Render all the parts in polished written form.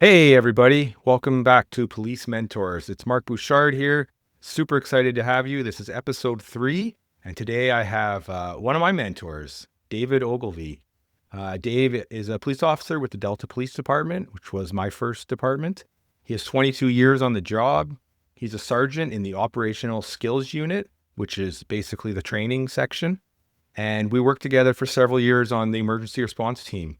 Hey, everybody. Welcome back to Police Mentors. It's Mark Bouchard here. Super excited to have you. This is episode 3. And today I have one of my mentors, David Ogilvy. Dave is a police officer with the Delta Police Department, which was my first department. He has 22 years on the job. He's a sergeant in the Operational Skills Unit, which is basically the training section. And we worked together for several years on the emergency response team.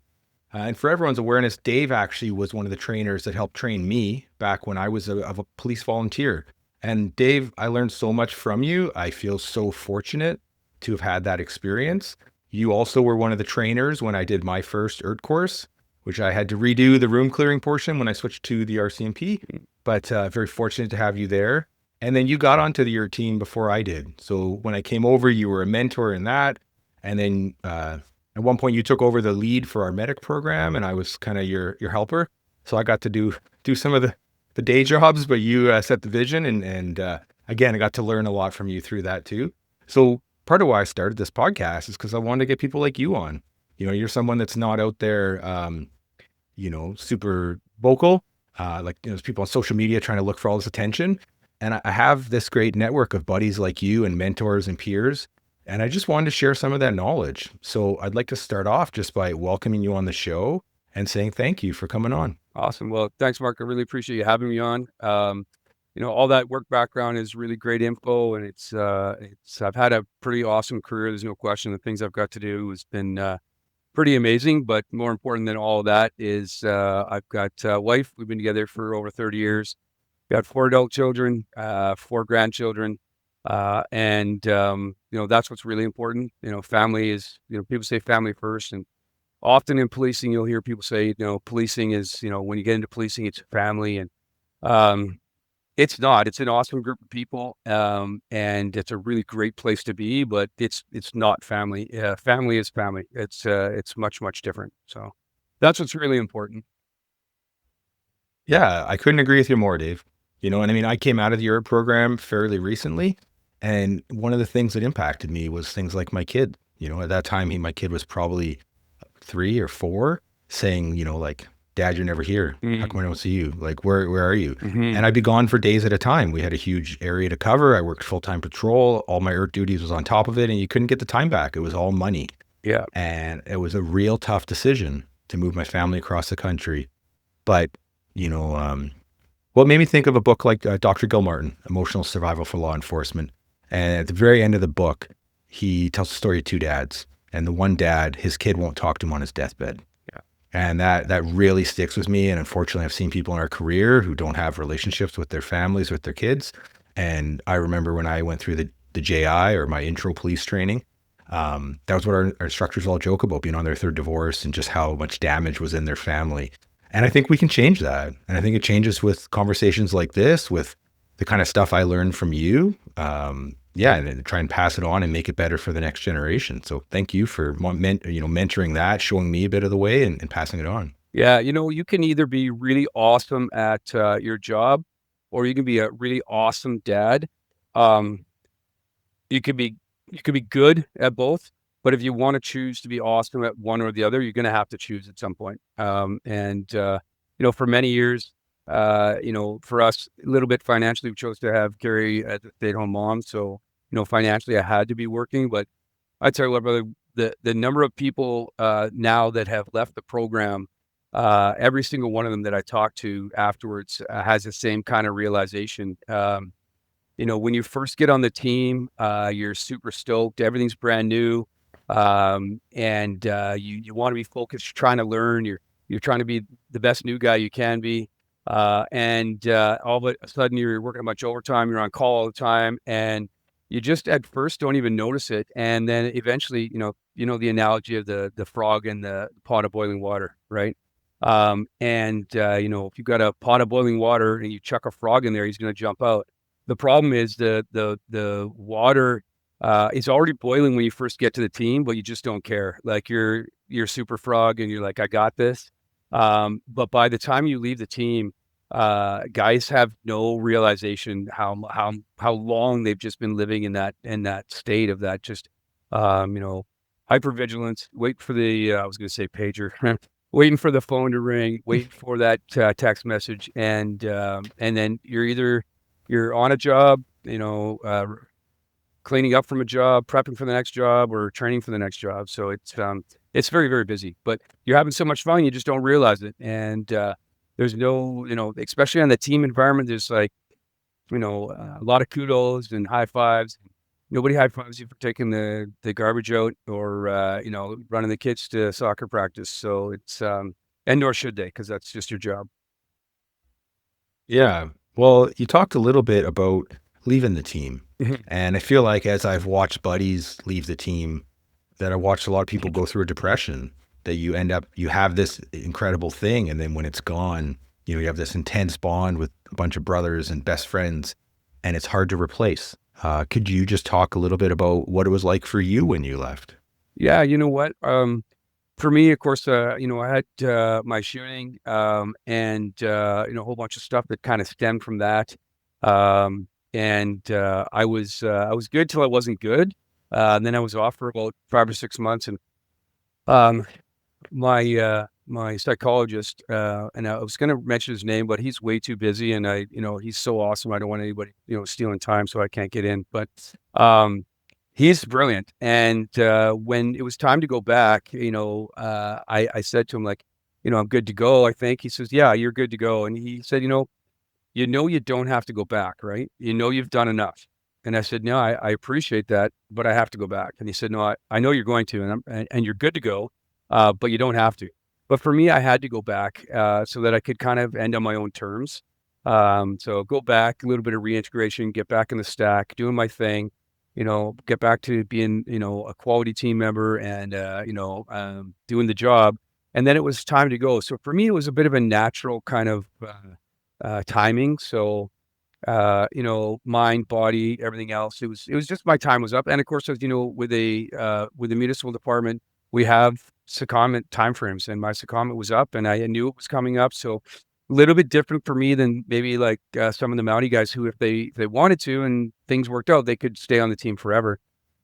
And for everyone's awareness, Dave actually was one of the trainers that helped train me back when I was a police volunteer. And Dave, I learned so much from you. I feel so fortunate to have had that experience. You also were one of the trainers when I did my first ERT course, which I had to redo the room clearing portion when I switched to the RCMP, but very fortunate to have you there. And then you got onto the ERT team before I did. So when I came over, you were a mentor in that. And then at one point, you took over the lead for our medic program, and I was kind of your helper. So I got to do some of the day jobs, but you set the vision, and again, I got to learn a lot from you through that too. So part of why I started this podcast is because I wanted to get people like you on. You know, you're someone that's not out there, super vocal, like there's people on social media trying to look for all this attention. And I have this great network of buddies like you and mentors and peers. And I just wanted to share some of that knowledge. So I'd like to start off just by welcoming you on the show and saying thank you for coming on. Awesome. Well, thanks, Mark. I really appreciate you having me on. All that work background is really great info, and I've had a pretty awesome career. There's no question. The things I've got to do has been pretty amazing. But more important than all of that is I've got a wife. We've been together for over 30 years. Got 4 adult children, 4 grandchildren. That's what's really important. Family is, people say family first, and often in policing, you'll hear people say, policing is, when you get into policing, it's family. And it's not. It's an awesome group of people, and it's a really great place to be, but it's not family. Family is family. It's much, much different. So that's what's really important. Yeah, I couldn't agree with you more, Dave. And I mean, I came out of the ERT program fairly recently. And one of the things that impacted me was things like my kid. At that time, my kid was probably 3 or 4, saying, like, "Dad, you're never here. How come I don't see you? Like, where are you?" Mm-hmm. And I'd be gone for days at a time. We had a huge area to cover. I worked full-time patrol. All my ERT duties was on top of it, and you couldn't get the time back. It was all money. Yeah. And it was a real tough decision to move my family across the country. But, what made me think of a book like Dr. Gilmartin, Emotional Survival for Law Enforcement. And at the very end of the book, he tells the story of 2 dads. And the one dad, his kid won't talk to him on his deathbed. Yeah. And that really sticks with me. And unfortunately, I've seen people in our career who don't have relationships with their families, with their kids. And I remember when I went through the JI, or my intro police training, that was what our instructors all joke about, being on their 3rd divorce and just how much damage was in their family. And I think we can change that. And I think it changes with conversations like this, with the kind of stuff I learned from you. And then try and pass it on and make it better for the next generation. So thank you for mentoring that, showing me a bit of the way and passing it on. Yeah. You can either be really awesome at your job, or you can be a really awesome dad. Um, you could be good at both, but if you want to choose to be awesome at one or the other, you're going to have to choose at some point. For many years, for us, a little bit financially, we chose to have Carrie as a stay-at-home mom. So, financially, I had to be working. But I tell you what, brother, the number of people now that have left the program, every single one of them that I talked to afterwards has the same kind of realization. When you first get on the team, you're super stoked. Everything's brand new. You want to be focused, you're trying to learn, you're trying to be the best new guy you can be. All of a sudden you're working a bunch of overtime, you're on call all the time, and you just at first don't even notice it. And then eventually, the analogy of the frog in the pot of boiling water, right? If you've got a pot of boiling water and you chuck a frog in there, he's going to jump out. The problem is the water is already boiling when you first get to the team, but you just don't care. Like you're super frog and you're like, I got this. But by the time you leave the team, guys have no realization how long they've just been living in that state of that just hypervigilance. Wait for the I was going to say pager. waiting for the phone to ring, waiting for that text message, and then you're on a job, cleaning up from a job, prepping for the next job, or training for the next job. So it's very, very busy, but you're having so much fun, you just don't realize it. And there's no, especially on the team environment, there's like, a lot of kudos and high fives. Nobody high fives you for taking the garbage out or, running the kids to soccer practice. So it's, and nor should they, because that's just your job. Yeah. Well, you talked a little bit about leaving the team. And I feel like as I've watched buddies leave the team, that I watched a lot of people go through a depression, that you have this incredible thing. And then when it's gone, you have this intense bond with a bunch of brothers and best friends, and it's hard to replace. Could you just talk a little bit about what it was like for you when you left? Yeah, you know what? For me, of course, I had my shooting, and a whole bunch of stuff that kind of stemmed from that. And I was good till I wasn't good. And then I was off for about 5 or 6 months, and um, my psychologist, and I was going to mention his name, but he's way too busy, and he's so awesome. I don't want anybody, stealing time, so I can't get in. But he's brilliant. And when it was time to go back, I said to him, like, I'm good to go, I think. He says, yeah, you're good to go. And he said, you don't have to go back, right? You've done enough. And I said, no, I appreciate that, but I have to go back. And he said, no, I know you're going to, and you're good to go, but you don't have to. But for me, I had to go back so that I could kind of end on my own terms. So go back, a little bit of reintegration, get back in the stack, doing my thing, get back to being, a quality team member and, doing the job. And then it was time to go. So for me, it was a bit of a natural kind of timing. So, mind, body, everything else. It was just my time was up. And of course, as with the municipal department, we have secondment timeframes, and my secondment was up, and I knew it was coming up. So a little bit different for me than maybe like some of the Mountie guys who, if they wanted to and things worked out, they could stay on the team forever.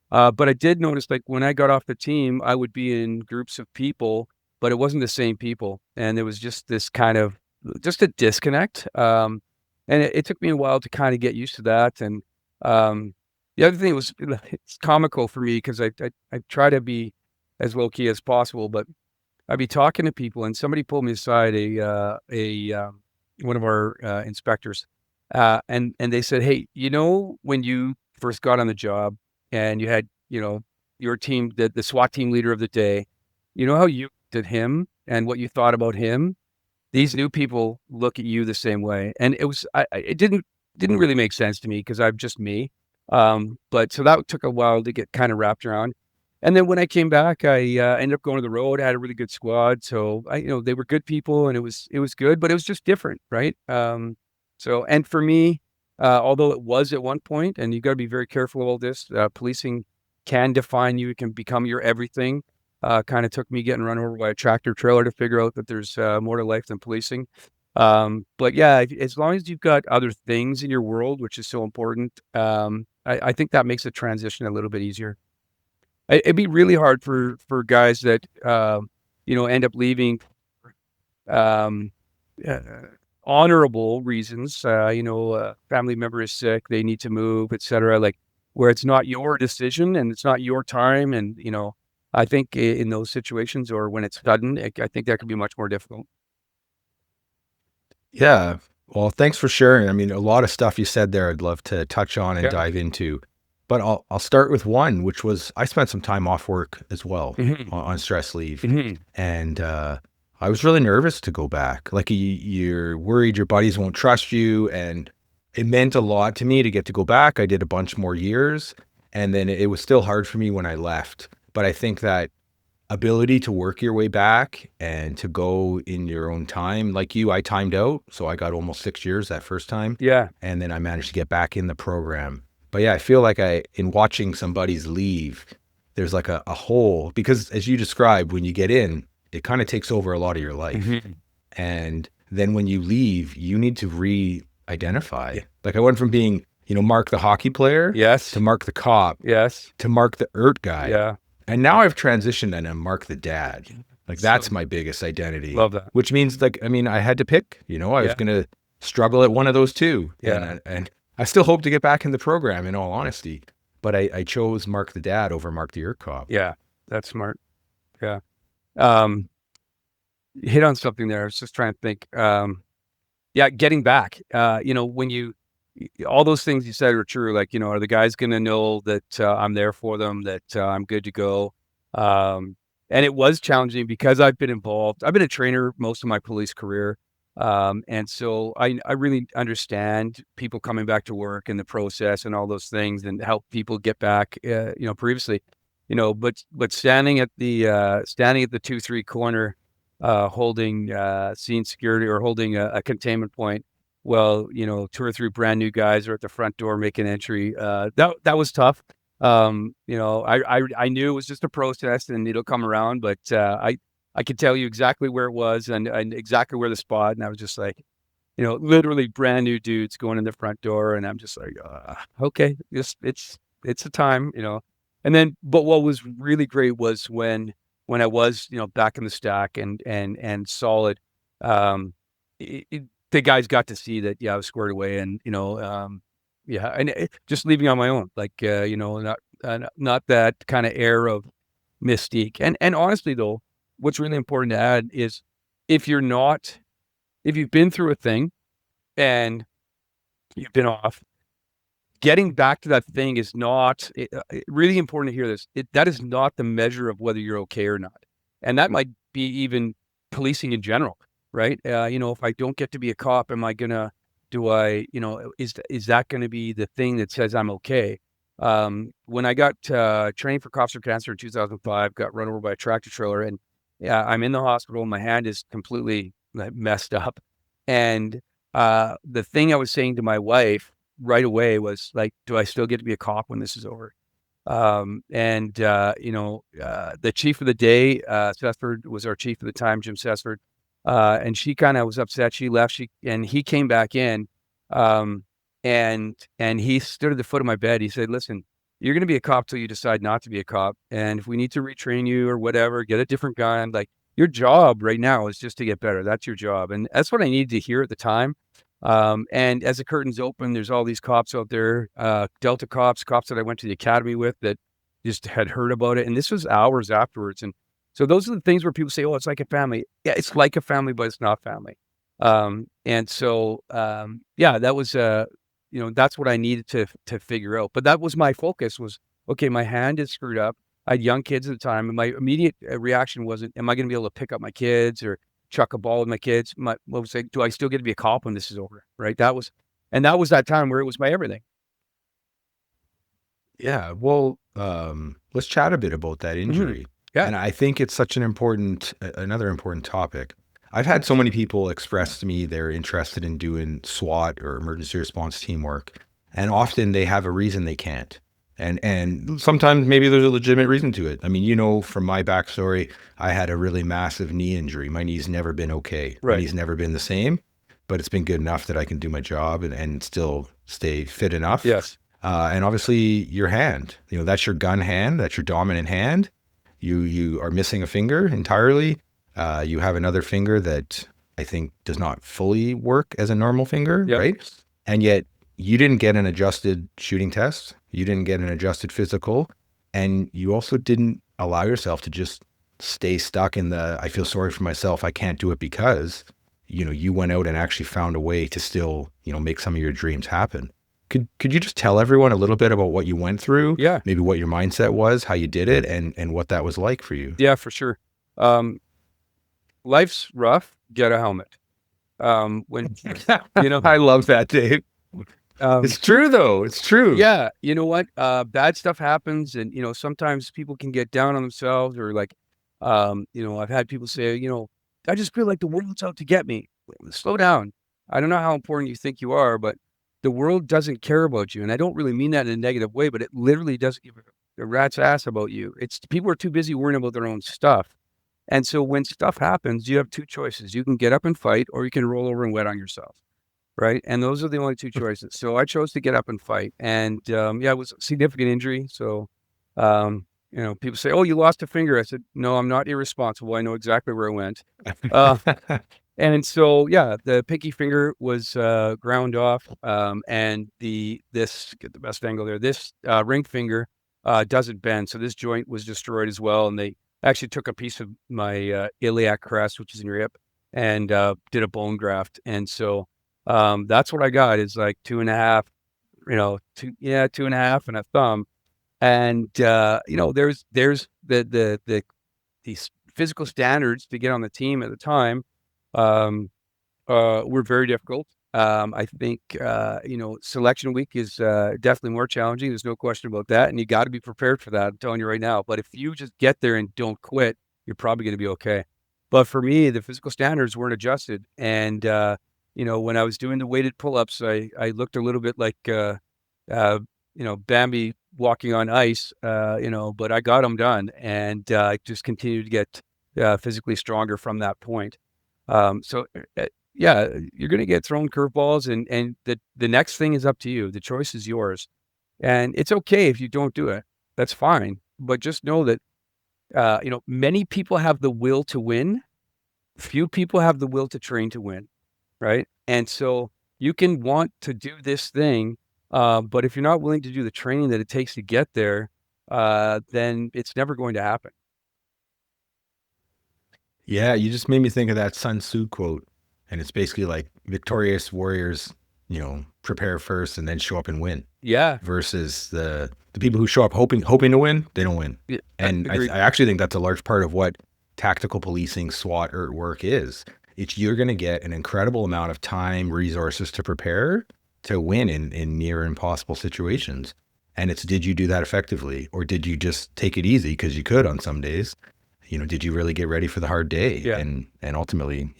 But I did notice, like, when I got off the team, I would be in groups of people, but it wasn't the same people, and there was just this kind of just a disconnect. And it took me a while to kind of get used to that. And the other thing was, it's comical for me because I try to be as low key as possible, but I'd be talking to people, and somebody pulled me aside, one of our inspectors, and they said, "Hey, when you first got on the job and you had your team, the SWAT team leader of the day, how you did him and what you thought about him. These new people look at you the same way." And it didn't really make sense to me because I'm just me. But so that took a while to get kind of wrapped around. And then when I came back, I ended up going to the road. I had a really good squad, so they were good people, and it was good, but it was just different, right? So, and for me, although it was at one point, and you got to be very careful about this, policing can define you. It can become your everything. Kind of took me getting run over by a tractor trailer to figure out that there's more to life than policing. But yeah, as long as you've got other things in your world, which is so important, I think that makes the transition a little bit easier. It'd be really hard for guys that end up leaving um, uh, honorable reasons. Family member is sick, they need to move, etc. Like, where it's not your decision and it's not your time, and I think in those situations, or when it's sudden, I think that could be much more difficult. Yeah. Well, thanks for sharing. I mean, a lot of stuff you said there, I'd love to touch on and Yeah. dive into. But I'll start with one, which was I spent some time off work as well Mhm. on stress leave, Mhm. and I was really nervous to go back. Like you're worried your buddies won't trust you, and it meant a lot to me to get to go back. I did a bunch more years, and then it was still hard for me when I left. But I think that ability to work your way back and to go in your own time, like you, I timed out, so I got almost 6 years that first time, Yeah. and then I managed to get back in the program. But yeah, I feel like in watching somebody's leave, there's like a hole, because as you described, when you get in, it kind of takes over a lot of your life. Mhm. And then when you leave, you need to re-identify. Like I went from being, Mark the hockey player Yes. to Mark the cop Yes. to Mark the ERT guy. Yeah. And now I've transitioned and I'm Mark the dad. Like So that's my biggest identity, love that. which means like, I mean, I had to pick, I was Yeah. going to struggle at one of those two. Yeah. And I still hope to get back in the program in all honesty, but I chose Mark the Dad over Mark the Earth Cop. Yeah. That's smart. Yeah. Um, hit on something there. I was just trying to think. Yeah, getting back. When all those things you said are true. Like, are the guys going to know that I'm there for them, that I'm good to go? And it was challenging because I've been involved. I've been a trainer most of my police career. And so I really understand people coming back to work and the process and all those things and help people get back, previously, but standing at the 2-3 corner, holding scene security or holding a containment point. Well, 2 or 3 brand new guys are at the front door making entry. That was tough. I knew it was just a protest and it'll come around, but I could tell you exactly where it was and exactly where the spot. And I was just like, literally brand new dudes going in the front door, and I'm just like, okay, it's a time. But what was really great was when I was, back in the stack and solid, the guys got to see that, yeah, I was squared away and, yeah, and just leaving on my own, like, not that kind of air of mystique. And honestly, though, what's really important to add is if you've been through a thing and you've been off, getting back to that thing is not really important to hear this. That is not the measure of whether you're okay or not. And that might be even policing in general, right? If I don't get to be a cop, is that going to be the thing that says I'm okay? When I got training for Cops for Cancer in 2005, got run over by a tractor trailer, and yeah, I'm in the hospital. My hand is completely messed up. And the thing I was saying to my wife right away was like, do I still get to be a cop when this is over? The chief of the day, Sesford was our chief at the time, Jim Sesford. And she kind of was upset. She left, and he came back in. And he stood at the foot of my bed. He said, listen, you're going to be a cop till you decide not to be a cop. And if we need to retrain you or whatever, get a different gun. Like, your job right now is just to get better. That's your job. And that's what I needed to hear at the time. And as the curtains open, there's all these cops out there, Delta cops that I went to the academy with that just had heard about it. And this was hours afterwards. And so those are the things where people say, oh, it's like a family. Yeah, it's like a family, but it's not family. Yeah, that was, that's what I needed to figure out. But that was my focus was, okay, my hand is screwed up. I had young kids at the time, and my immediate reaction wasn't, am I going to be able to pick up my kids or chuck a ball with my kids? What was like, do I still get to be a cop when this is over? Right. That was that time where it was my everything. Yeah. Well, let's chat a bit about that injury. Yeah. And I think it's such another important topic. I've had so many people express to me they're interested in doing SWAT or emergency response teamwork, and often they have a reason they can't. And sometimes maybe there's a legitimate reason to it. I mean, from my backstory, I had a really massive knee injury. My knee's never been okay. Right. My knee's never been the same, but it's been good enough that I can do my job and still stay fit enough. Yes. And obviously your hand, that's your gun hand. That's your dominant hand. You are missing a finger entirely. You have another finger that I think does not fully work as a normal finger, Yep. right? And yet you didn't get an adjusted shooting test. You didn't get an adjusted physical. And you also didn't allow yourself to just stay stuck in I feel sorry for myself, I can't do it, because, you went out and actually found a way to still, make some of your dreams happen. Could you just tell everyone a little bit about what you went through? Yeah. Maybe what your mindset was, how you did it, and what that was like for you? Yeah, for sure. Life's rough. Get a helmet. When I love that, Dave. It's true though. It's true. Yeah, you know what? Bad stuff happens, and sometimes people can get down on themselves, or like, I've had people say, I just feel like the world's out to get me. Slow down. I don't know how important you think you are, but the world doesn't care about you, and I don't really mean that in a negative way, but it literally doesn't give a rat's ass about you. It's people are too busy worrying about their own stuff. And so when stuff happens, you have two choices. You can get up and fight, or you can roll over and wet on yourself. Right. And those are the only two choices. So I chose to get up and fight. And it was a significant injury. So, people say, "Oh, you lost a finger." I said, "No, I'm not irresponsible. I know exactly where it went." Uh, and so, yeah, the pinky finger was ground off, and get the best angle there. This ring finger doesn't bend, so this joint was destroyed as well. And they actually took a piece of my iliac crest, which is in your hip, and did a bone graft. And so that's what I got is like 2.5, 2.5 and a thumb. And there's these physical standards to get on the team at the time were very difficult. I think selection week is definitely more challenging. There's no question about that, and you got to be prepared for that. I'm telling you right now. But if you just get there and don't quit, you're probably going to be okay. But for me, the physical standards weren't adjusted, and when I was doing the weighted pull-ups, I looked a little bit like Bambi walking on ice, but I got them done, and I just continued to get physically stronger from that point. So yeah, you're going to get thrown curveballs, and the next thing is up to you. The choice is yours, and it's okay if you don't do it. That's fine. But just know that many people have the will to win. Few people have the will to train to win, right? And so you can want to do this thing, but if you're not willing to do the training that it takes to get there, then it's never going to happen. Yeah, you just made me think of that Sun Tzu quote. And it's basically like victorious warriors, prepare first and then show up and win. Yeah, Versus the people who show up hoping to win, they don't win. yeah, And I agreed. actually think that's a large part of what tactical policing, SWAT or work is. It's you're going to get an incredible amount of time, resources to prepare to win in near impossible situations. And it's, did you do that effectively, or did you just take it easy because you could on some days? Did you really get ready for the hard day? Yeah, And ultimately,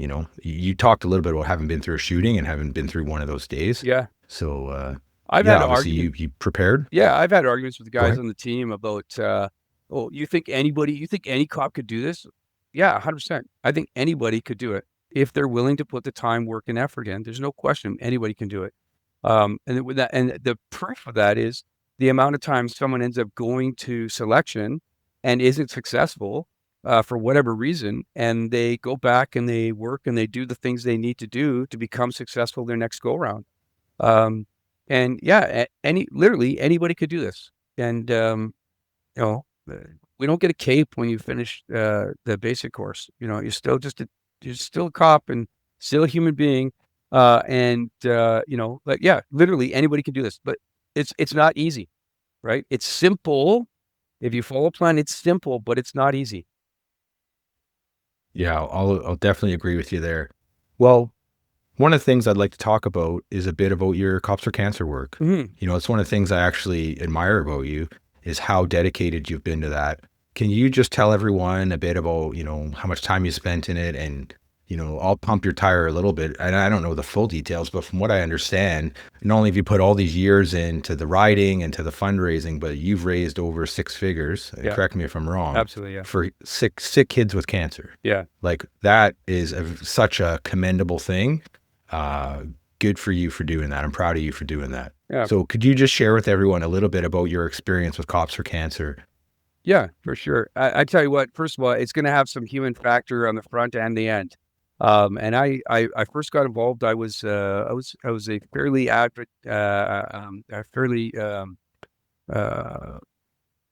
you talked a little bit about having been through a shooting and having been through one of those days. yeah. So I've yeah, had obviously arguments. you prepared. Yeah, I've had arguments with the Go guys ahead. on the team about, "Oh, you think any cop could do this?" Yeah, 100%. I think anybody could do it if they're willing to put the time, work, and effort in. There's no question anybody can do it. And the proof of that is the amount of times someone ends up going to selection and isn't successful for whatever reason, and they go back and they work and they do the things they need to do to become successful their next go round. Um, and yeah, literally anybody could do this. And you know, uh, we don't get a cape when you finish the basic course. You're still you're still a cop and still a human being. But yeah, literally anybody can do this, but it's not easy, right? It's simple. If you follow a plan, it's simple, but it's not easy. Yeah, I'll definitely agree with you there. Well, one of the things I'd like to talk about is a bit about your Cops for Cancer work. Mhm. It's one of the things I actually admire about you is how dedicated you've been to that. Can you just tell everyone a bit about, how much time you spent in it and, I'll pump your tire a little bit. And I don't know the full details, but from what I understand, not only have you put all these years into the writing and to the fundraising, but you've raised over six figures, Yeah, correct me if I'm wrong, absolutely. Yeah, for sick kids with cancer. yeah, Like that is such a commendable thing. Uh, Good for you for doing that. I'm proud of you for doing that. yeah, So could you just share with everyone a little bit about your experience with Cops for Cancer? yeah, for sure. I tell you what. First of all, it's going to have some human factor on the front and the end. And I first got involved. I was a fairly avid, a fairly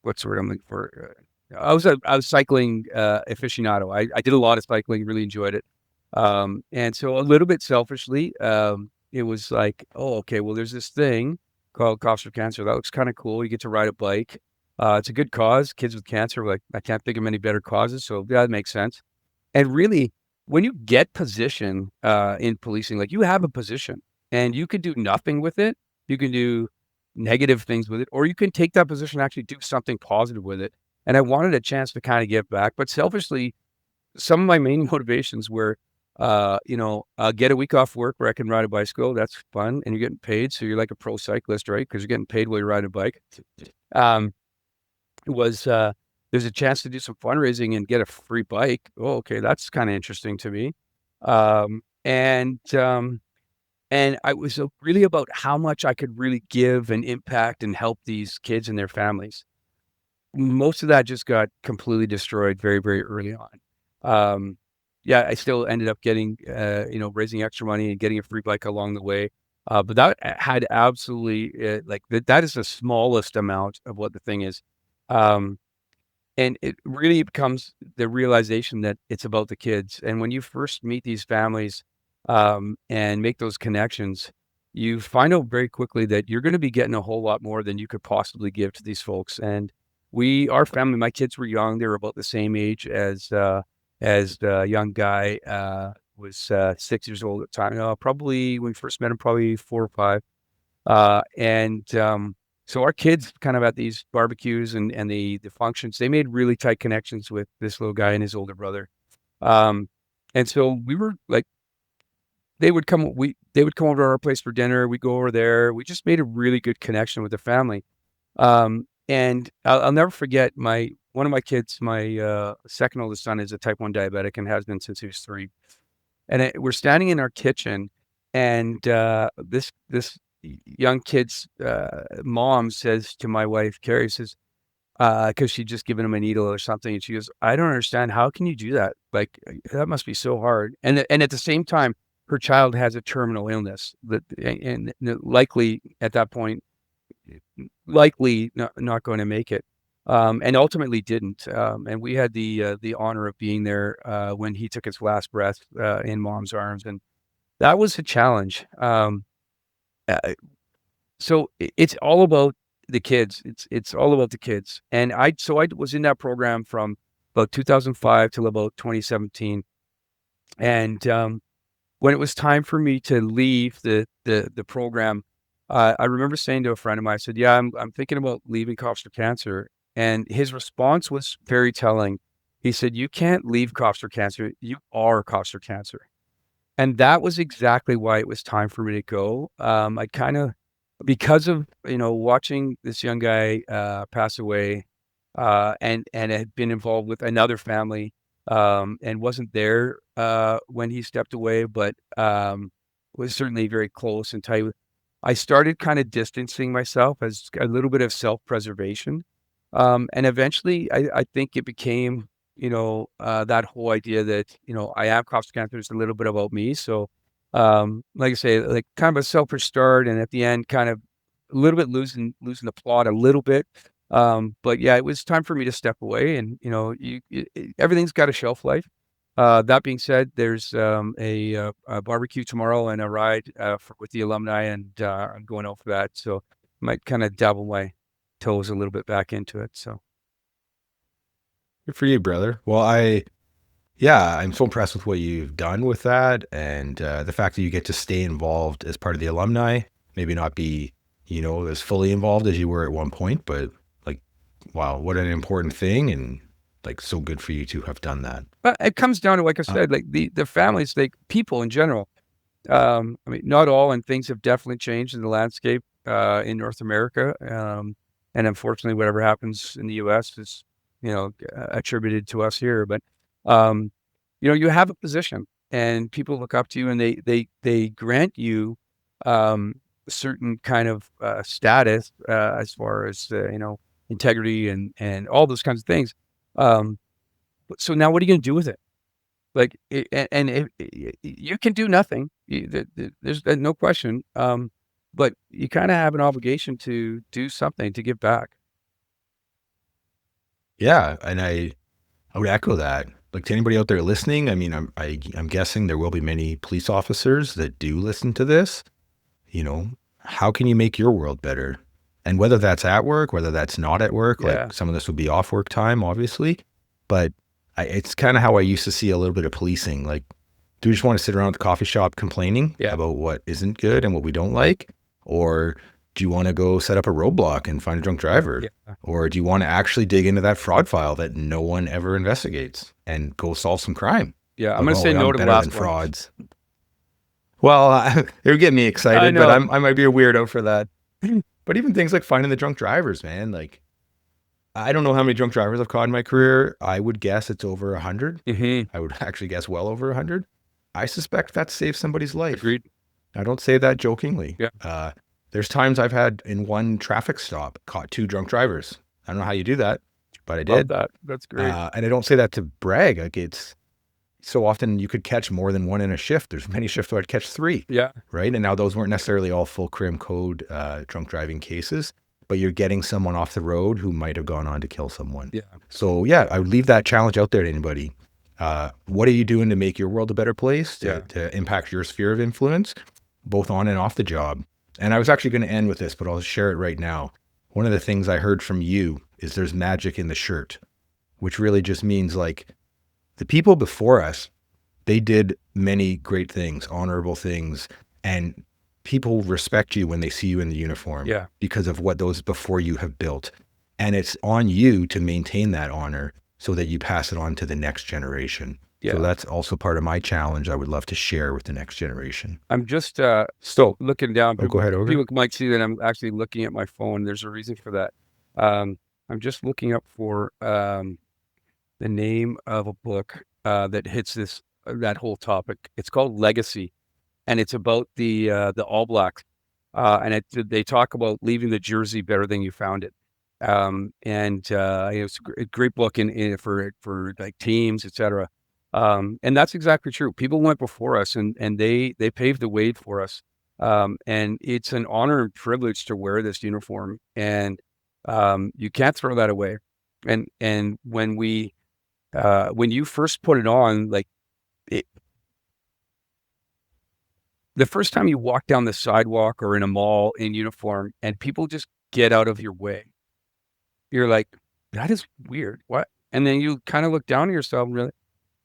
what's the word I'm looking for? I was cycling aficionado. I did a lot of cycling, really enjoyed it. And so a little bit selfishly, it was like, oh, okay, well, there's this thing called Cops for Cancer. That looks kind of cool. You get to ride a bike. It's a good cause. Kids with cancer, like I can't think of many better causes. So yeah, that makes sense. And really, when you get position in policing, like you have a position and you can do nothing with it. You can do negative things with it, or you can take that position and actually do something positive with it. And I wanted a chance to kind of give back, but selfishly, some of my main motivations were, get a week off work where I can ride a bicycle. That's fun, and you're getting paid, so you're like a pro cyclist, right? Because you're getting paid while you're riding a bike. Um, it was there's a chance to do some fundraising and get a free bike. Oh, okay, that's kind of interesting to me. Um, and um, and I was really about how much I could really give and impact and help these kids and their families. most of that just got completely destroyed very, very early on. Yeah, I still ended up getting, raising extra money and getting a free bike along the way. But that had absolutely, that is the smallest amount of what the thing is. Um, and it really becomes the realization that it's about the kids. And when you first meet these families, and make those connections, you find out very quickly that you're going to be getting a whole lot more than you could possibly give to these folks. And our family, my kids were young; they were about the same age as the young guy. Was 6 years old at the time. Probably when we first met him, probably 4 or 5. And so our kids kind of at these barbecues and the functions, they made really tight connections with this little guy and his older brother. Um, and so we were like, they would come over to our place for dinner. We'd go over there. We just made a really good connection with the family. And I'll never forget one of my kids, my second oldest son, is a type 1 diabetic and has been since he was 3. And we're standing in our kitchen, and this young kid's mom says to my wife, Carrie, says, because she'd just given him a needle or something, and she goes, "I don't understand. How can you do that? Like, that must be so hard." And at the same time, her child has a terminal illness and likely at that point, likely not going to make it, and ultimately didn't. And we had the honor of being there when he took his last breath in mom's arms, and that was a challenge. Uh, so it's all about the kids. It's all about the kids. And I was in that program from about 2005 till about 2017. And when it was time for me to leave the program, I remember saying to a friend of mine, I said, "Yeah, I'm thinking about leaving Cops for Cancer." And his response was very telling. He said, "You can't leave Cops for Cancer. You are Cops for Cancer." And that was exactly why it was time for me to go. I kind of, because of, watching this young guy pass away, and had been involved with another family, and wasn't there when he stepped away, but was certainly very close and tight. I started kind of distancing myself as a little bit of self-preservation. And eventually I think it became, that whole idea that, I am Cops Cancer is a little bit about me. So, like I say, like kind of a selfish start, and at the end, kind of a little bit losing the plot a little bit. But yeah, it was time for me to step away, and everything's got a shelf life. That being said, there's a barbecue tomorrow and a ride with the alumni, and I'm going out for that. So I might kind of dabble my toes a little bit back into it. So Good for you, brother. Well, I'm so impressed with what you've done with that, and the fact that you get to stay involved as part of the alumni, maybe not be, as fully involved as you were at one point, but like, wow, what an important thing, and like so good for you to have done that. but it comes down to, like I Uh, said, like the families, like people in general. I mean, not all, and things have definitely changed in the landscape in North America. And unfortunately, whatever happens in the U.S. is, attributed to us here. But um, you have a position, and people look up to you, and they grant you certain kind of status as far as integrity and all those kinds of things. So now, what are you going to do with it? Like, and if you can do nothing, there's no question. But you kind of have an obligation to do something to give back. yeah, and I would echo that. Like to anybody out there listening, I mean, I'm guessing there will be many police officers that do listen to this. You know, how can you make your world better? And whether that's at work, whether that's not at work, Yeah, like some of this would be off work time, obviously. But it's kind of how I used to see a little bit of policing. Like, do we just want to sit around the coffee shop complaining yeah, about what isn't good and what we don't like? Or do you want to go set up a roadblock and find a drunk driver? yeah, Or do you want to actually dig into that fraud file that no one ever investigates and go solve some crime? yeah. I'm Like, gonna oh, say no I'm to the better than last one. frauds. Well, it would get me I excited, but know. I might be a weirdo for that. But even things like finding the drunk drivers, man, like I don't know how many drunk drivers I've caught in my career. I would guess it's over 100. Hmm. I would actually guess well over 100. I suspect that saved somebody's life. Agreed. I don't say that jokingly. Yeah, There's times I've had in one traffic stop caught 2 drunk drivers. I don't know how you do that. but I Love did. that. That's great. And I don't say that to brag. Like, it's so often you could catch more than one in a shift. There's many shifts where I'd catch three, Yeah. right? And now those weren't necessarily all full crim code drunk driving cases, but you're getting someone off the road who might have gone on to kill someone. Yeah. So yeah, I would leave that challenge out there to anybody. What are you doing to make your world a better place, Yeah. to impact your sphere of influence, both on and off the job? And I was actually going to end with this, but I'll share it right now. One of the things I heard from you is there's magic in the shirt, which really just means like the people before us, they did many great things, honorable things, and people respect you when they see you in the uniform Yeah. because of what those before you have built. And it's on you to maintain that honor so that you pass it on to the next generation. Yeah. So that's also part of my challenge I would love to share with the next generation. I'm just So, looking down. oh, go ahead, Ogre. People might see that I'm actually looking at my phone. There's a reason for that. I'm just looking up for the name of a book that hits this that whole topic. It's called Legacy, and it's about the All Blacks. And they talk about leaving the jersey better than you found it. It's a great book for like teams, etc. And that's exactly true. People went before us, and they paved the way for us. And it's an honor and privilege to wear this uniform, and you can't throw that away. And when you first put it on, like the first time you walk down the sidewalk or in a mall in uniform, and people just get out of your way, you're like, that is weird. What? And then you kind of look down at yourself and really,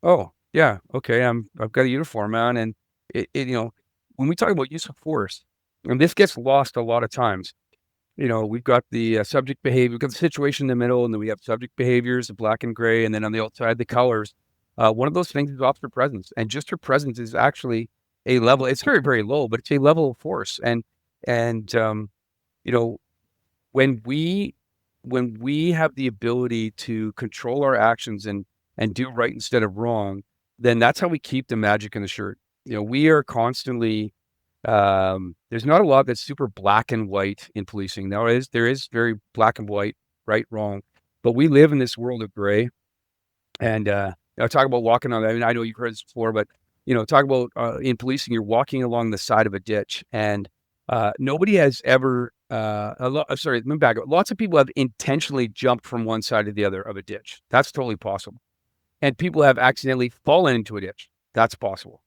oh yeah, okay, I've got a uniform on, and when we talk about use of force, and this gets lost a lot of times. We've got the subject behavior, we've got the situation in the middle, and then we have subject behaviors, the black and gray, and then on the outside, the colors. One of those things is officer presence, and just her presence is actually a level. It's very, very low, but it's a level of force. And when we have the ability to control our actions and do right instead of wrong, then that's how we keep the magic in the shirt. We are constantly, there's not a lot that's super black and white in policing. There is very black and white, right, wrong, but we live in this world of gray. And talk about walking on. I mean, I know you've heard this before, but talk about in policing, you're walking along the side of a ditch, and nobody has ever. Sorry, let me back up. Lots of people have intentionally jumped from one side to the other of a ditch. That's totally possible. And people have accidentally fallen into a ditch. That's possible.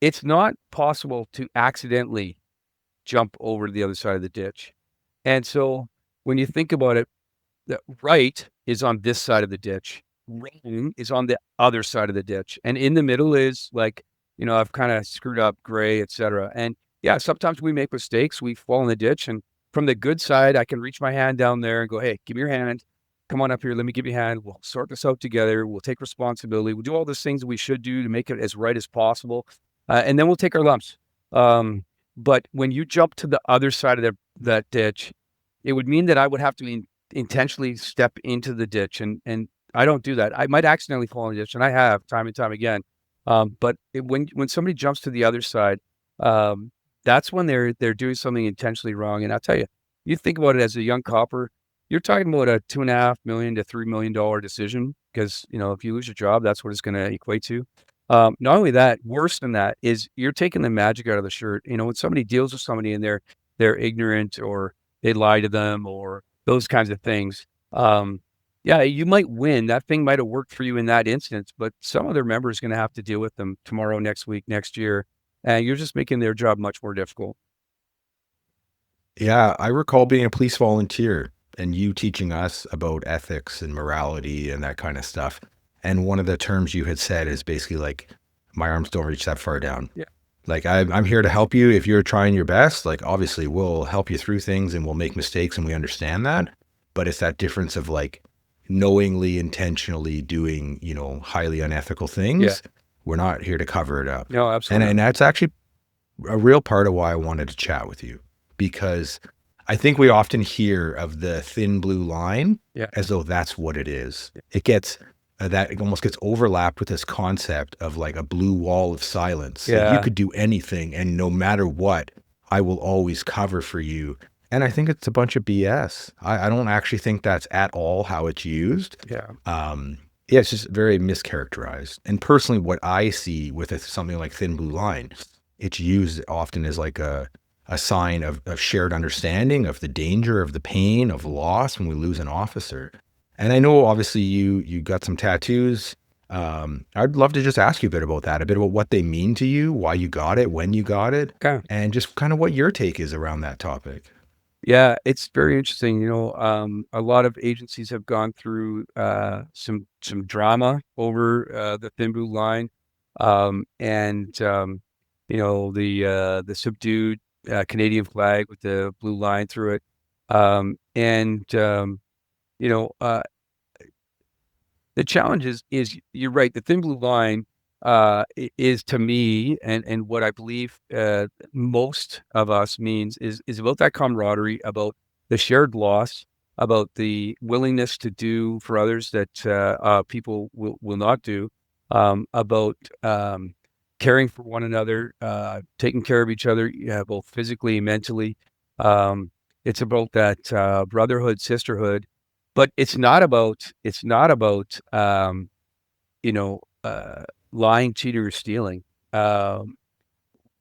It's not possible to accidentally jump over to the other side of the ditch. And so when you think about it, the right is on this side of the ditch. Wrong is on the other side of the ditch. And in the middle is like, I've kind of screwed up, gray, etc. And yeah, sometimes we make mistakes. We fall in the ditch. And from the good side, I can reach my hand down there and go, hey, give me your hand. Come on up here. Let me give you a hand. We'll sort this out together. We'll take responsibility. We'll do all those things that we should do to make it as right as possible. And then we'll take our lumps. But when you jump to the other side of that ditch, it would mean that I would have to intentionally step into the ditch. And I don't do that. I might accidentally fall in the ditch, and I have time and time again. But when somebody jumps to the other side, that's when they're doing something intentionally wrong. And I'll tell you, you think about it as a young copper, you're talking about a $2.5 million to $3 million decision, because if you lose your job, that's what it's going to equate to. Not only that, worse than that is you're taking the magic out of the shirt. When somebody deals with somebody and they're ignorant, or they lie to them, or those kinds of things. Yeah, you might win. That thing might have worked for you in that instance, but some other member is going to have to deal with them tomorrow, next week, next year. And you're just making their job much more difficult. Yeah, I recall being a police volunteer and you teaching us about ethics and morality and that kind of stuff. And one of the terms you had said is basically like, my arms don't reach that far down. Yeah. Like, I'm here to help you. If you're trying your best, like, obviously we'll help you through things and we'll make mistakes, and we understand that. But it's that difference of like knowingly, intentionally doing, highly unethical things. Yeah. We're not here to cover it up. No, absolutely. And that's actually a real part of why I wanted to chat with you, because I think we often hear of the thin blue line as though that's what it is. It gets it almost gets overlapped with this concept of like a blue wall of silence. Yeah. Like, you could do anything, and no matter what, I will always cover for you. And I think it's a bunch of BS. I don't actually think that's at all how it's used. Yeah. Um, yeah, it's just very mischaracterized. And personally, what I see with something like thin blue line, it's used often as like a sign of shared understanding of the danger, of the pain, of loss when we lose an officer. And I know obviously you got some tattoos. I'd love to just ask you a bit about that, a bit about what they mean to you, why you got it, when you got it, Okay. and just kind of what your take is around that topic. Yeah, it's very interesting. A lot of agencies have gone through some drama over the thin blue line, and the subdued Canadian flag with the blue line through it, and you know uh, the challenge is you're right. The thin blue line is to me, and what I believe most of us means is about that camaraderie, about the shared loss, about the willingness to do for others that people will not do, about caring for one another, taking care of each other, both physically and mentally. Um, it's about that brotherhood, sisterhood, but it's not about you know, uh, lying, cheating, or stealing. Um,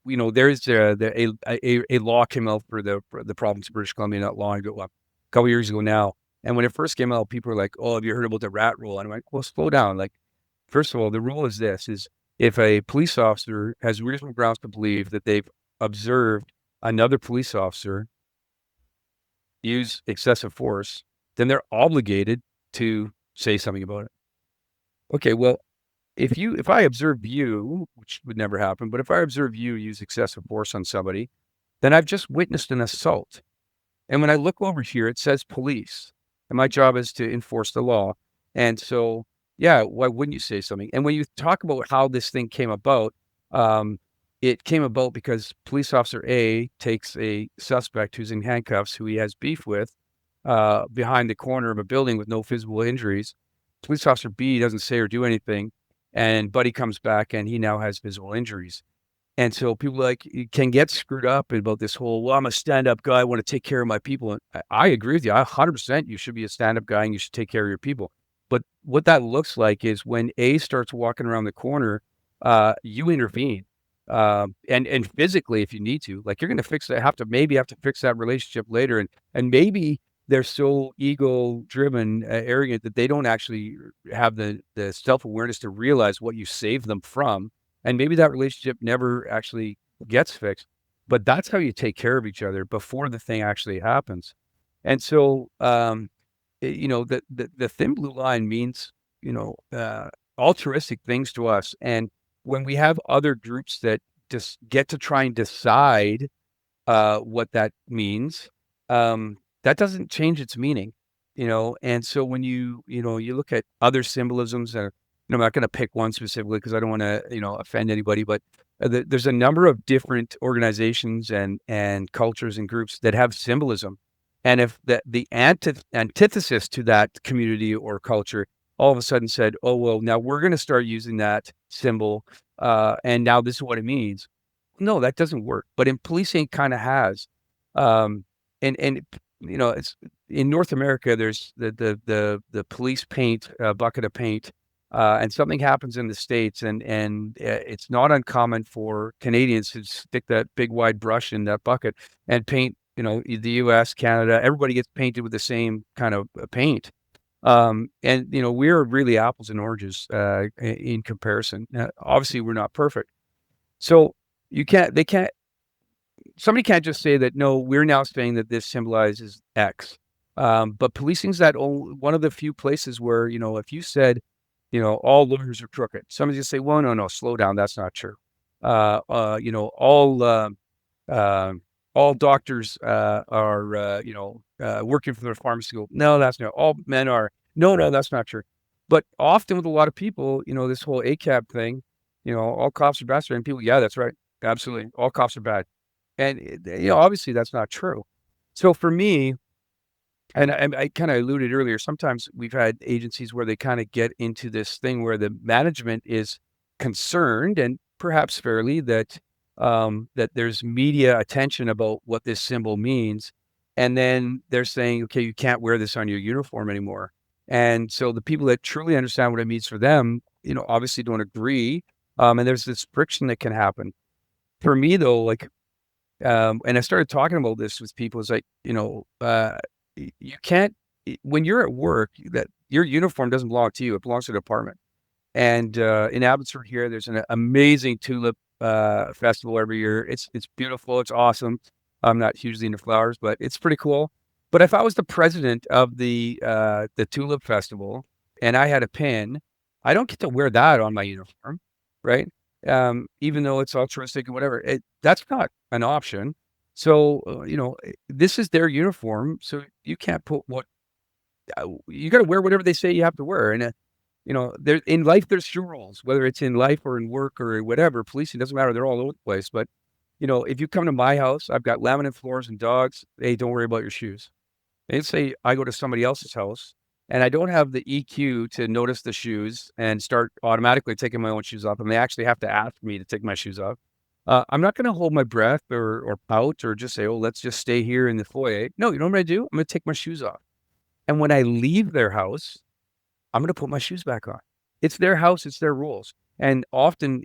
there's a law came out for the province of British Columbia not long ago, well, a couple years ago now. And when it first came out, people were like, "Oh, have you heard about the rat rule?" And I'm like, "Well, slow down. Like, first of all, the rule is this: is if a police officer has reasonable grounds to believe that they've observed another police officer use excessive force, then they're obligated to say something about it." Okay, well, if I observe you, which would never happen, but if I observe you use excessive force on somebody, then I've just witnessed an assault. And when I look over here, it says police. And my job is to enforce the law. And so, yeah, why wouldn't you say something? And when you talk about how this thing came about, um, it came about because police officer A takes a suspect who's in handcuffs, who he has beef with, behind the corner of a building with no physical injuries. Police officer B doesn't say or do anything, and Buddy comes back and he now has physical injuries. And so people like can get screwed up about this whole, well, I'm a stand-up guy, I want to take care of my people. And I agree with you. 100% you should be a stand-up guy and you should take care of your people. But what that looks like is when A starts walking around the corner, you intervene. And physically, if you need to, like you're going to fix that, maybe have to fix that relationship later. And maybe they're so ego driven, arrogant that they don't actually have the self-awareness to realize what you saved them from, and maybe that relationship never actually gets fixed. But that's how you take care of each other before the thing actually happens. And so, the thin blue line means, you know, uh, altruistic things to us. And when we have other groups that just get to try and decide what that means, that doesn't change its meaning. And so when you look at other symbolisms, I'm not going to pick one specifically because I don't want to, offend anybody, but there's a number of different organizations and cultures and groups that have symbolism. And if the antithesis to that community or culture all of a sudden said, "Oh, well, now we're going to start using that symbol, and now this is what it means." No, that doesn't work. But in policing, it kind of has. Um, and it's in North America. There's the police paint bucket of paint, and something happens in the States, and it's not uncommon for Canadians to stick that big wide brush in that bucket and paint. The U.S., Canada, everybody gets painted with the same kind of paint. And we're really apples and oranges in comparison. Obviously, we're not perfect. So they can't, somebody can't just say that, no, we're now saying that this symbolizes X. But policing's one of the few places where, if you said, all lawyers are crooked, somebody's gonna say, well, no, slow down. That's not true. Uh, all doctors are, working for the pharmaceutical. No, that's not. All men are. No, that's not true. But often with a lot of people, this whole ACAB thing, all cops are bad. And people, yeah, that's right. Absolutely. All cops are bad. And, obviously that's not true. So for me, and I kind of alluded earlier, sometimes we've had agencies where they kind of get into this thing where the management is concerned, and perhaps fairly, that there's media attention about what this symbol means. And then they're saying, okay, you can't wear this on your uniform anymore. And so the people that truly understand what it means for them, obviously don't agree. And there's this friction that can happen. For me though, like, and I started talking about this with people, it's like, you can't, when you're at work, that your uniform doesn't belong to you, it belongs to the department. And in Abbotsford here, there's an amazing tulip festival every year. It's beautiful. It's awesome. I'm not hugely into flowers, but it's pretty cool. But if I was the president of the tulip festival and I had a pin, I don't get to wear that on my uniform, right? Even though it's altruistic and whatever, that's not an option. So this is their uniform, so you can't put what you got to wear whatever they say you have to wear. And there in life, there's shoe rules, whether it's in life or in work or whatever. Policing doesn't matter; they're all over the place. But if you come to my house, I've got laminate floors and dogs. Hey, don't worry about your shoes. They say I go to somebody else's house and I don't have the EQ to notice the shoes and start automatically taking my own shoes off, and they actually have to ask me to take my shoes off. I'm not going to hold my breath or pout or just say, "Oh, let's just stay here in the foyer." No, you know what I'm going to do? I'm going to take my shoes off, and when I leave their house, I'm gonna put my shoes back on. It's their house, it's their rules. And often,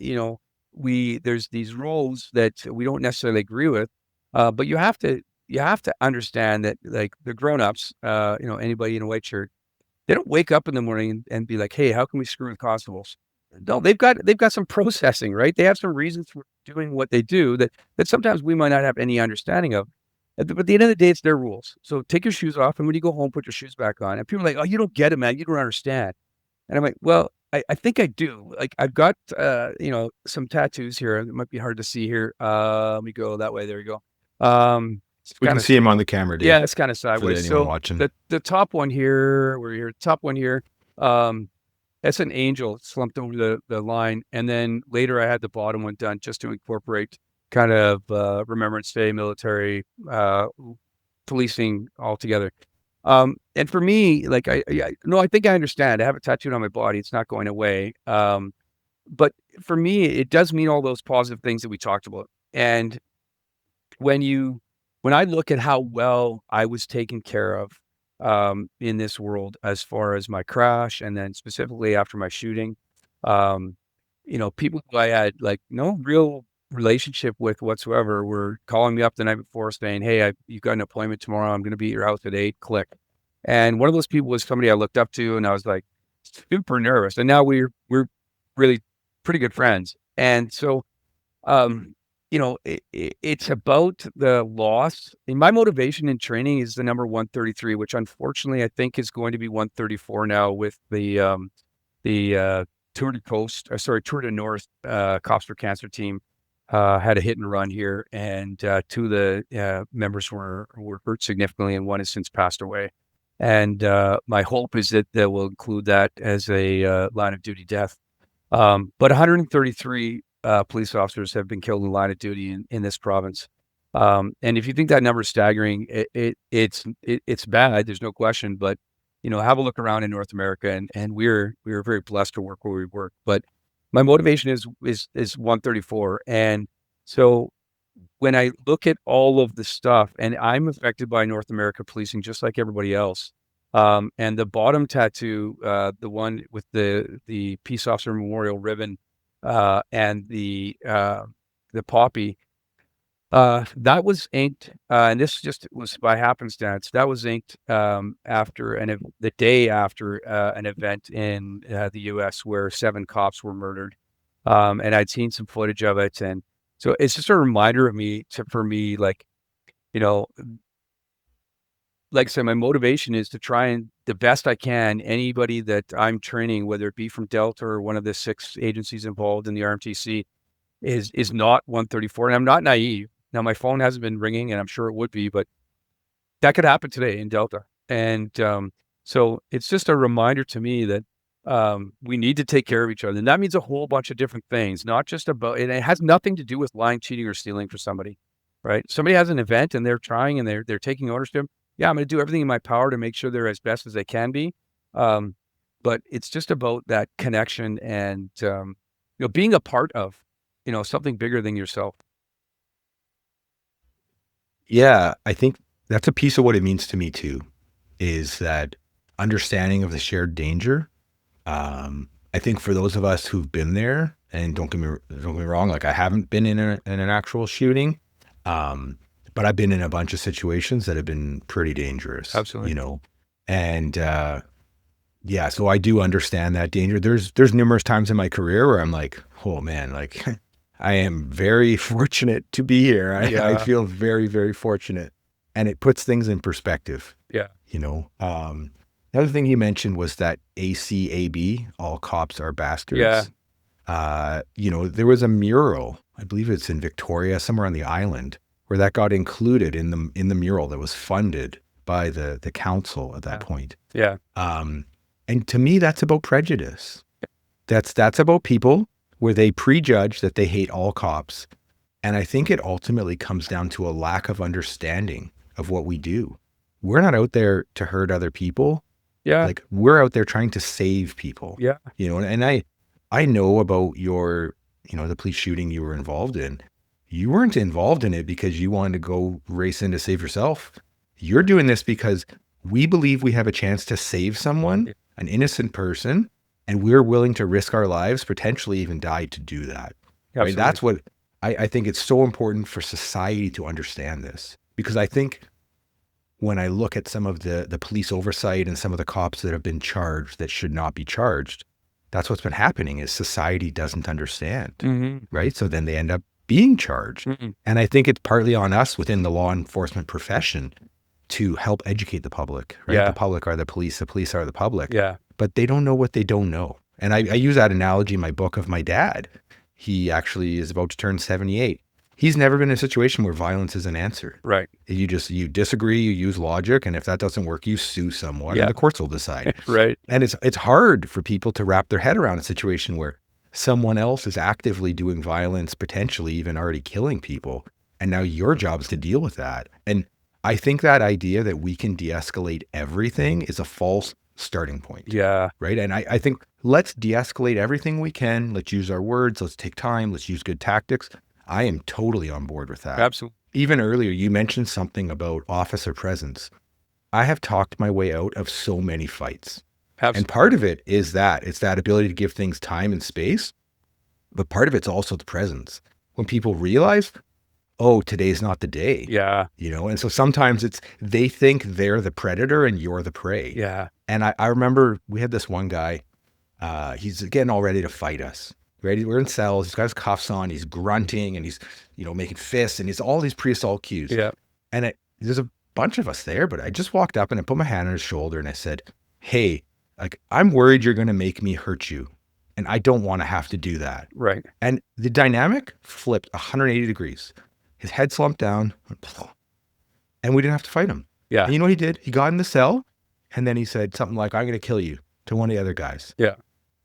there's these rules that we don't necessarily agree with, but you have to understand that, like, the grown-ups, anybody in a white shirt, they don't wake up in the morning and be like, "Hey, how can we screw with constables?" No, they've got some processing, right? They have some reasons for doing what they do that sometimes we might not have any understanding of. But at the end of the day, it's their rules. So take your shoes off, and when you go home, put your shoes back on. And people are like, "Oh, you don't get it, man. You don't understand." And I'm like, "Well, I think I do. Like, I've got, some tattoos here. It might be hard to see here. Let me go that way. There you go. It's We kind can of, see him on the camera, yeah, Dave, it's kind of for sideways. anyone So watching. the top one here, we're here, top one here. Um, that's an angel slumped over the line. And then later I had the bottom one done just to incorporate kind of Remembrance Day, military, policing all together. And for me, like, no, I think I understand. I have it tattooed on my body. It's not going away. But for me, it does mean all those positive things that we talked about. And when I look at how well I was taken care of in this world, as far as my crash, and then specifically after my shooting, um, people who I had like no real relationship with whatsoever were calling me up the night before saying, "Hey, you got an appointment tomorrow. I'm going to be at your house at 8. Click." And one of those people was somebody I looked up to, and I was like super nervous. And now we're really pretty good friends. And so it's about the loss. And my motivation in training is the number 133, which unfortunately I think is going to be 134 now with the Tour de Coast, Tour de North Cops for Cancer team had a hit and run here, and two of the members were hurt significantly, and one has since passed away. And my hope is that they will include that as a line of duty death. But 133 police officers have been killed in line of duty in this province. And if you think that number is staggering, it's bad. There's no question. But have a look around in North America, and we're very blessed to work where we work. But my motivation is 134, and so when I look at all of the stuff, and I'm affected by North America policing just like everybody else. And the bottom tattoo, the one with the Peace Officer Memorial ribbon, and the poppy, that was inked, and this just was by happenstance. That was inked after the day after an event in the U.S. where 7 cops were murdered, and I'd seen some footage of it, and so it's just a reminder for me, like, you know, like I said, my motivation is to try and the best I can, anybody that I'm training, whether it be from Delta or one of the 6 agencies involved in the RMTC, is not 134. And I'm not naive. Now, my phone hasn't been ringing, and I'm sure it would be, but that could happen today in Delta. And so it's just a reminder to me that we need to take care of each other. And that means a whole bunch of different things, not just about, and it has nothing to do with lying, cheating, or stealing for somebody, right? Somebody has an event and they're trying and they're taking ownership. Yeah, I'm going to do everything in my power to make sure they're as best as they can be. But it's just about that connection and, being a part of, something bigger than yourself. Yeah, I think That's a piece of what it means to me too, is that understanding of the shared danger. I think for those of us who've been there, and don't get me wrong, like I haven't been in an actual shooting, um, but I've been in a bunch of situations that have been pretty dangerous, Absolutely. and yeah, so I do understand that danger. There's numerous times in my career where I'm like, oh man, like I am very fortunate to be here. I Yeah. feel very, very fortunate, and it puts things in perspective. Yeah. The other thing he mentioned was that ACAB, all cops are Yeah. bastards. There was a mural, I believe it's in Victoria, somewhere on the island, where that got included in the mural that was funded by the council at that point. Yeah. And to me, that's about prejudice. That's about people where they prejudge that they hate all cops. And I think it ultimately comes down to a lack of understanding of what we do. We're not out there to hurt other people. Yeah. Like we're out there trying to save people, Yeah. and I know about the police shooting you were involved in. You weren't involved in it because you wanted to go race in to save yourself. You're doing this because we believe we have a chance to save someone, an innocent person, and we're willing to risk our lives, potentially even die to do that. Right? Absolutely. That's what I think it's so important for society to understand this, because I think when I look at some of the police oversight and some of the cops that have been charged that should not be charged, that's what's been happening is society doesn't understand, Mhm. right? So then they end up being charged. Mhm. And I think it's partly on us within the law enforcement profession to help educate the public, right? Yeah. The public are the police are the public, Yeah. but they don't know what they don't know. And I use that analogy in my book of my dad. He actually is about to turn 78. He's never been in a situation where violence is an answer. Right. You disagree, you use logic, and if that doesn't work, you sue someone, Yeah. and the courts will decide. Right. And it's hard for people to wrap their head around a situation where someone else is actively doing violence, potentially even already killing people, and now your job is to deal with that. And I think that idea that we can de-escalate everything is a false starting point. Yeah. Right. And I think let's de-escalate everything we can. Let's use our words. Let's take time. Let's use good tactics. I am totally on board with that. Absolutely. Even earlier, you mentioned something about officer presence. I have talked my way out of so many fights. And Absolutely. part of it is that it's that ability to give things time and space. But part of it's also the presence. When people realize, oh, today's not the day, Yeah. and so sometimes they think they're the predator and you're the prey. Yeah. And I remember we had this one guy, he's getting all ready to fight us. Ready? We're in cells. He's got his cuffs on. He's grunting and he's, making fists and he's all these pre-assault cues. Yeah. And there's a bunch of us there, but I just walked up and I put my hand on his shoulder and I said, hey, like, I'm worried you're going to make me hurt you. And I don't want to have to do that. Right. And the dynamic flipped 180 degrees. His head slumped down and we didn't have to fight him. Yeah. And you know what he did? He got in the cell and then he said something like, I'm going to kill you to one of the other guys. Yeah.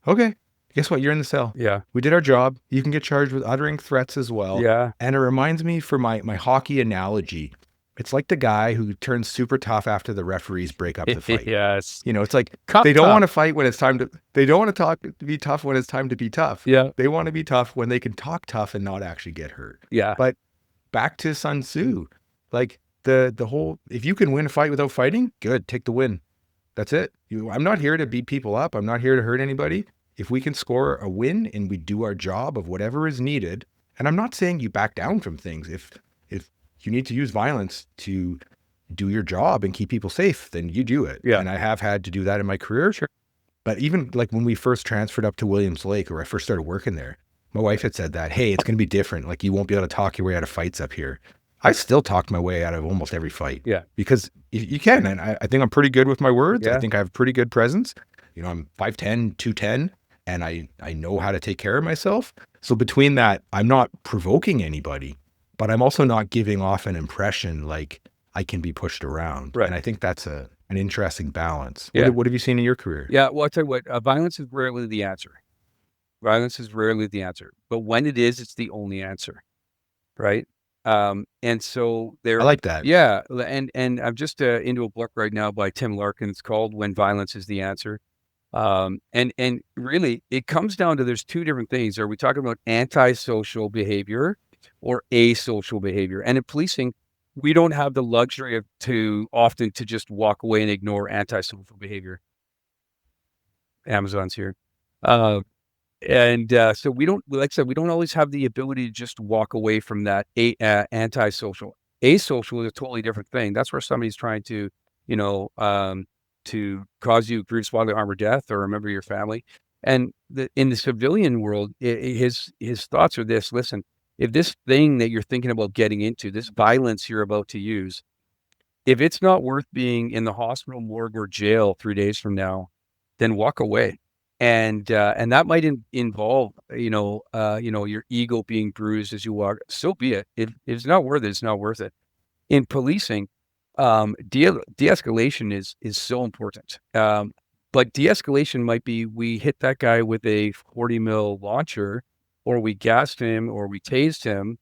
Okay. Guess what? You're in the cell. Yeah. We did our job. You can get charged with uttering threats as well. Yeah. And it reminds me, for my hockey analogy, it's like the guy who turns super tough after the referees break up the fight. Yes. It's like Cup they don't tough. want to fight when it's time to, they don't want to be tough when it's time to be tough. Yeah. They want to be tough when they can talk tough and not actually get hurt. Yeah. But back to Sun Tzu, like the whole, if you can win a fight without fighting, good, take the win. That's it. I'm not here to beat people up. I'm not here to hurt anybody. If we can score a win and we do our job of whatever is needed, and I'm not saying you back down from things. If you need to use violence to do your job and keep people safe, then you do it. Yeah. And I have had to do that in my career. Sure. But even like when we first transferred up to Williams Lake, or I first started working there, my wife had said that, hey, it's going to be different. Like you won't be able to talk your way out of fights up here. I still talked my way out of almost every fight. Yeah. Because you can. And I think I'm pretty good with my words. Yeah. I think I have pretty good presence. I'm 5'10", 210, and I know how to take care of myself. So between that, I'm not provoking anybody, but I'm also not giving off an impression like I can be pushed around. Right. And I think that's an interesting balance. Yeah. What have you seen in your career? Yeah. Well, I'll tell you what, violence is rarely the answer. Violence is rarely the answer. But when it is, it's the only answer. Right. And so I like that. Yeah. And I'm just into a book right now by Tim Larkin. It's called When Violence is the Answer. And really it comes down to, there's two different things. Are we talking about antisocial behavior or asocial behavior? And in policing, we don't have the luxury of to just walk away and ignore antisocial behavior. Amazon's here. So we don't, like I said, we don't always have the ability to just walk away from that antisocial. Asocial is a totally different thing. That's where somebody's trying to, you know, to cause you grievous bodily harm or death or a member of your family. And in the civilian world, his thoughts are this: listen, if this thing that you're thinking about getting into, this violence you're about to use, if it's not worth being in the hospital, morgue, or jail 3 days from now, then walk away. And that might involve, your ego being bruised as you walk. So be it. If it's not worth it, it's not worth it. In policing, de-escalation is so important. But de-escalation might be we hit that guy with a 40 mil launcher, or we gassed him, or we tased him,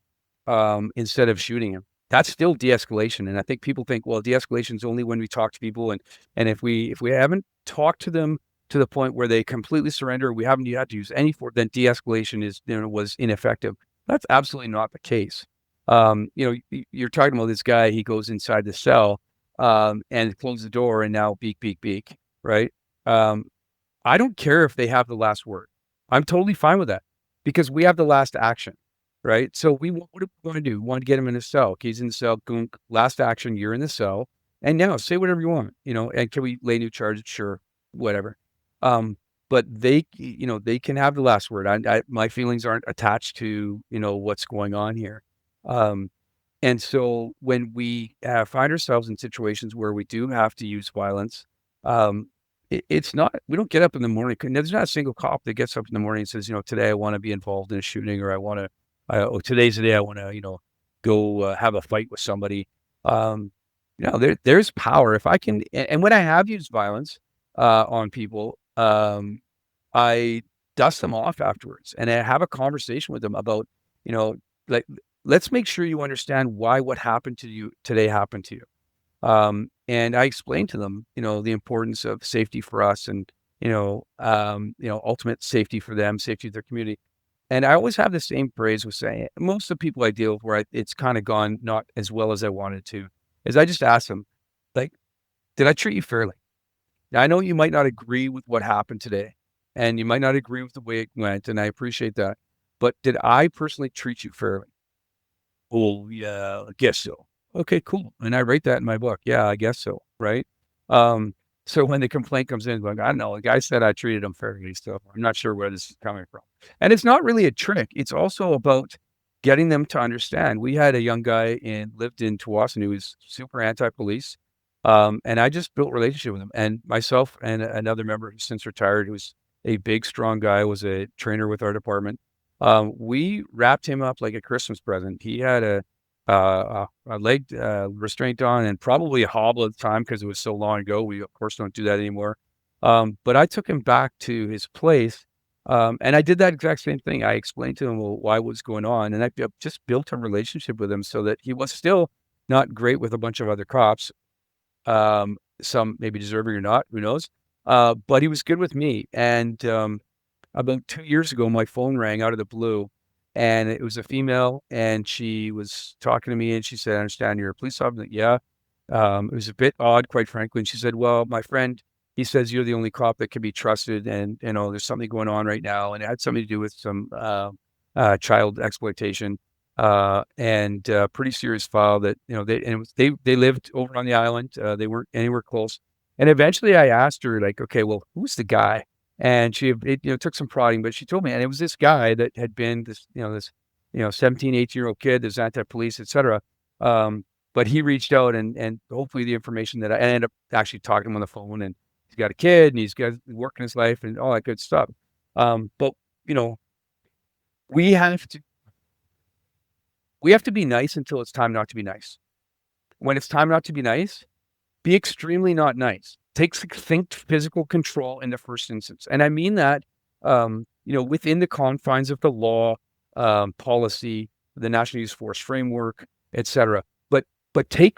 instead of shooting him. That's still de-escalation. And I think people think, well, de-escalation is only when we talk to people, and if we haven't talked to them to the point where they completely surrender, we haven't had to use any force, then de-escalation was ineffective. That's absolutely not the case. You're talking about this guy. He goes inside the cell, and closes the door, and now beak, beak, beak. Right? I don't care if they have the last word. I'm totally fine with that because we have the last action. Right? So what do we want to do? We want to get him in a cell. Okay, he's in the cell. Gunk, last action. You're in the cell, and now say whatever you want. And can we lay new charges? Sure, whatever. But they can have the last word. My feelings aren't attached to what's going on here. And so when we find ourselves in situations where we do have to use violence, it's not, we don't get up in the morning. There's not a single cop that gets up in the morning and says, today I want to be involved in a shooting, or I want to, today's the day I want to, go have a fight with somebody. There's power. If I can, and when I have used violence on people, I dust them off afterwards, and I have a conversation with them about, like, let's make sure you understand why what happened to you today happened to you. And I explained to them, the importance of safety for us, and ultimate safety for them, safety of their community. And I always have the same phrase with saying, most of the people I deal with where it's kind of gone not as well as I wanted to, is I just ask them, like, did I treat you fairly? Now, I know you might not agree with what happened today, and you might not agree with the way it went, and I appreciate that. But did I personally treat you fairly? Well, yeah, I guess so. Okay, cool. And I write that in my book. Yeah, I guess so. Right. So when the complaint comes in, like, I don't know, the guy said I treated him fairly, so I'm not sure where this is coming from. And it's not really a trick. It's also about getting them to understand. We had a young guy lived in Tawasin who was super anti-police. And I just built a relationship with him, and myself and another member who's since retired, who's a big, strong guy, was a trainer with our department. We wrapped him up like a Christmas present. He had a leg restraint on, and probably a hobble at the time because it was so long ago. We of course don't do that anymore. But I took him back to his place, and I did that exact same thing. I explained to him why what's going on, and I just built a relationship with him so that he was still not great with a bunch of other cops. Some maybe deserving or not, who knows? But he was good with me. And about 2 years ago, my phone rang out of the blue, and it was a female, and she was talking to me, and she said, "I understand you're a police officer." Like, yeah. It was a bit odd, quite frankly. And she said, "Well, my friend, he says you're the only cop that can be trusted, and there's something going on right now, and it had something to do with some child exploitation." And pretty serious file that, they lived over on the island. They weren't anywhere close. And eventually I asked her, like, okay, well, who's the guy? And it took some prodding, but she told me, and it was this guy that had been this 17, 18-year-old kid, this anti-police, et cetera. But he reached out, and hopefully the information that I ended up actually talking to him on the phone, and he's got a kid, and he's got work in his life and all that good stuff. But we have to, be nice until it's time not to be nice. When it's time not to be nice, be extremely not nice. Take succinct physical control in the first instance. And I mean that, within the confines of the law, policy, the National Use Force framework, etc. But take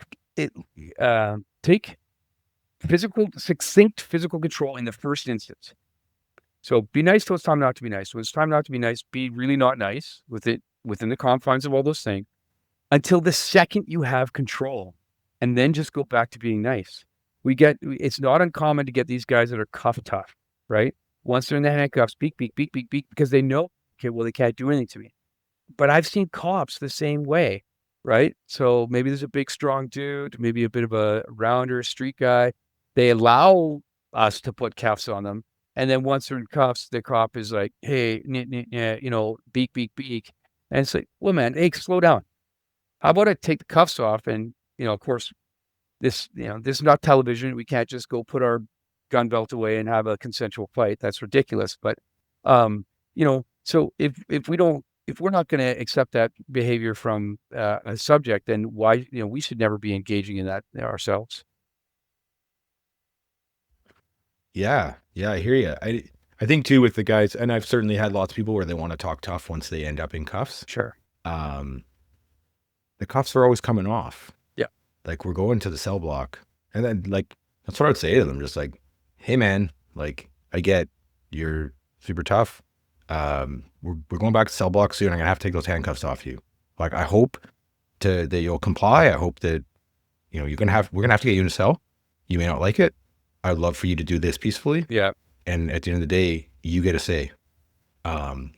succinct physical control in the first instance. So be nice till it's time not to be nice. When it's time not to be nice, be really not nice within the confines of all those things. until the second you have control, and then just go back to being nice. It's not uncommon to get these guys that are cuff tough, right? Once they're in the handcuffs, beak, beak, beak, beak, beak, because they know, okay, well, they can't do anything to me. But I've seen cops the same way, right? So maybe there's a big, strong dude, maybe a bit of a rounder street guy. They allow us to put cuffs on them. And then once they're in cuffs, the cop is like, hey, beak, beak, beak. And it's like, well, man, hey, slow down. How about I take the cuffs off? And, of course, this is not television. We can't just go put our gun belt away and have a consensual fight. That's ridiculous. But, so if we're not going to accept that behavior from a subject, then why, we should never be engaging in that ourselves. Yeah, I hear you. I think too with the guys, and I've certainly had lots of people where they want to talk tough once they end up in cuffs. Sure. Um, the cuffs are always coming off. Yeah. Like we're going to the cell block, and then like that's what I would say to them, just like, hey man, like I get you're super tough. We're going back to cell block soon. I'm gonna have to take those handcuffs off you. Like I hope that you'll comply. I hope that we're gonna have to get you in a cell. You may not like it. I'd love for you to do this peacefully. Yeah. And at the end of the day, you get a say. And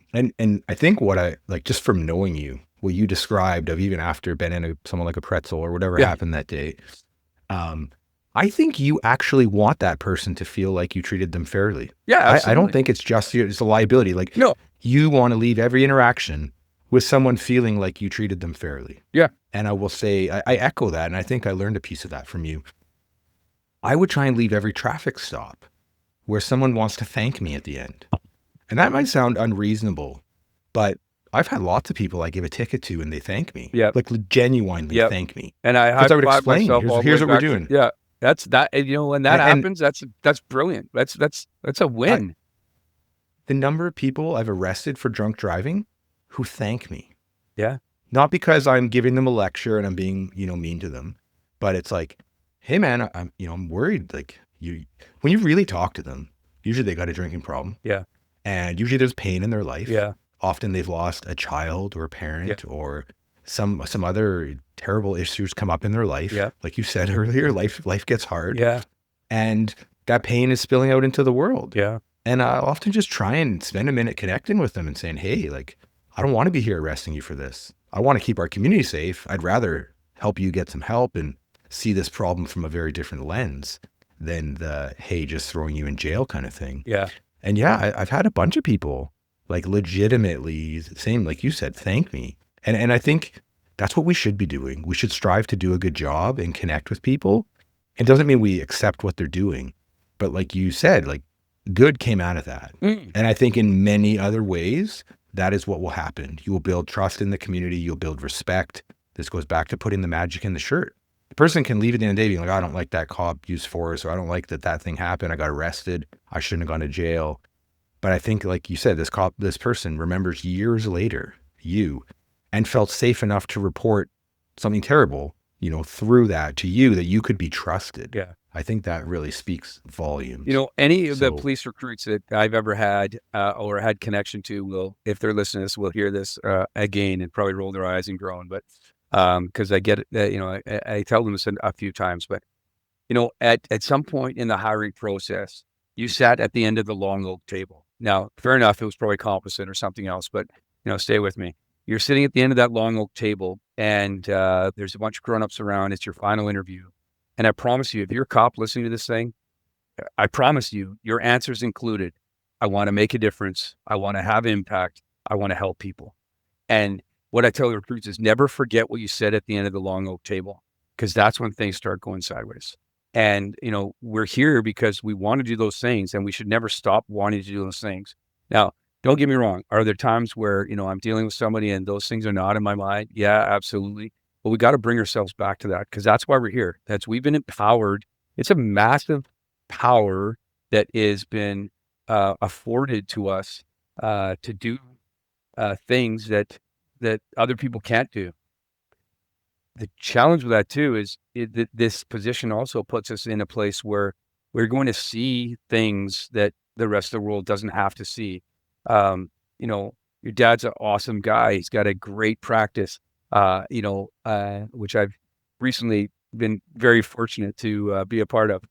I think what I like just from knowing you, what you described of even after Ben and someone like a pretzel or whatever happened that day, I think you actually want that person to feel like you treated them fairly. Yeah, I don't think it's just it's a liability. Like no, you want to leave every interaction with someone feeling like you treated them fairly. Yeah. And I will say, I echo that. And I think I learned a piece of that from you. I would try and leave every traffic stop where someone wants to thank me at the end. And that might sound unreasonable, but I've had lots of people I give a ticket to and they thank me. Yeah. Like genuinely thank me. And I would explain, here's what we're doing. Yeah. That's that. When that happens, that's brilliant. That's a win. The number of people I've arrested for drunk driving who thank me. Yeah. Not because I'm giving them a lecture and I'm being, mean to them, but it's like, hey man, I'm worried. Like when you really talk to them, usually they got a drinking problem. Yeah. And usually there's pain in their life. Yeah. Often they've lost a child or a parent or some other terrible issues come up in their life. Yeah. Like you said earlier, life gets hard. Yeah. And that pain is spilling out into the world. Yeah. And I'll often just try and spend a minute connecting with them and saying, hey, like, I don't want to be here arresting you for this. I want to keep our community safe. I'd rather help you get some help and see this problem from a very different lens than the, hey, just throwing you in jail kind of thing. Yeah. And I've had a bunch of people like legitimately, same like you said, thank me. And I think that's what we should be doing. We should strive to do a good job and connect with people. It doesn't mean we accept what they're doing, but like you said, like good came out of that. And I think in many other ways, that is what will happen. You will build trust in the community. You'll build respect. This goes back to putting the magic in the shirt. The person can leave at the end of the day being like, I don't like that cop use force, or I don't like that thing happened. I got arrested. I shouldn't have gone to jail. But I think, like you said, this person remembers years later you and felt safe enough to report something terrible, through that to you, that you could be trusted. Yeah. I think that really speaks volumes. Any of the police recruits that I've ever had or had connection to will, if they're listening to this, will hear this again and probably roll their eyes and groan. But because I get it, I tell them this a few times, but at some point in the hiring process, you sat at the end of the long oak table. Now, fair enough, it was probably composite or something else, but stay with me. You're sitting at the end of that long oak table, and there's a bunch of grown-ups around. It's your final interview, and I promise you, if you're a cop listening to this thing, I promise you, your answers included, I want to make a difference. I want to have impact. I want to help people. And what I tell the recruits is never forget what you said at the end of the long oak table, because that's when things start going sideways. And, we're here because we want to do those things, and we should never stop wanting to do those things. Now, don't get me wrong. Are there times where, I'm dealing with somebody and those things are not in my mind? Yeah, absolutely. But we got to bring ourselves back to that, because that's why we're here. We've been empowered. It's a massive power that has been afforded to us to do things that other people can't do. The challenge with that too is this position also puts us in a place where we're going to see things that the rest of the world doesn't have to see. Your dad's an awesome guy. He's got a great practice. which I've recently been very fortunate to be a part of.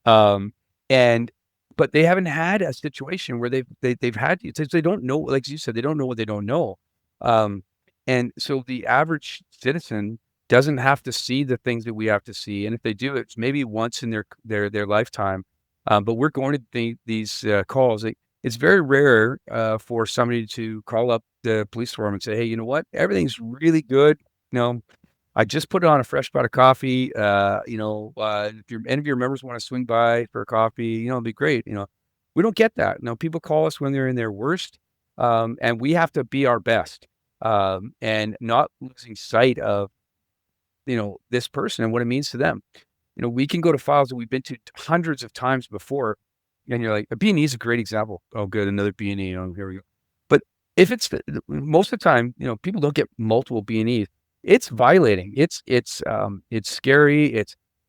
Um, and but they haven't had a situation where they've had they don't know, like you said, they don't know what they don't know. Um, and so the average citizen doesn't have to see the things that we have to see, and if they do, it's maybe once in their lifetime. But we're going to these calls. It's very rare for somebody to call up the police department and say, "Hey, you know what? Everything's really good. You know, I just put on a fresh pot of coffee. If any of your members want to swing by for a coffee, it'd be great." We don't get that. People call us when they're in their worst, and we have to be our best, and not losing sight of this person and what it means to them. We can go to files that we've been to hundreds of times before, and you're like, a B&E is a great example. Oh, good, another B&E. Oh, here we go. But if it's most of the time, people don't get multiple B&Es. It's violating. It's scary.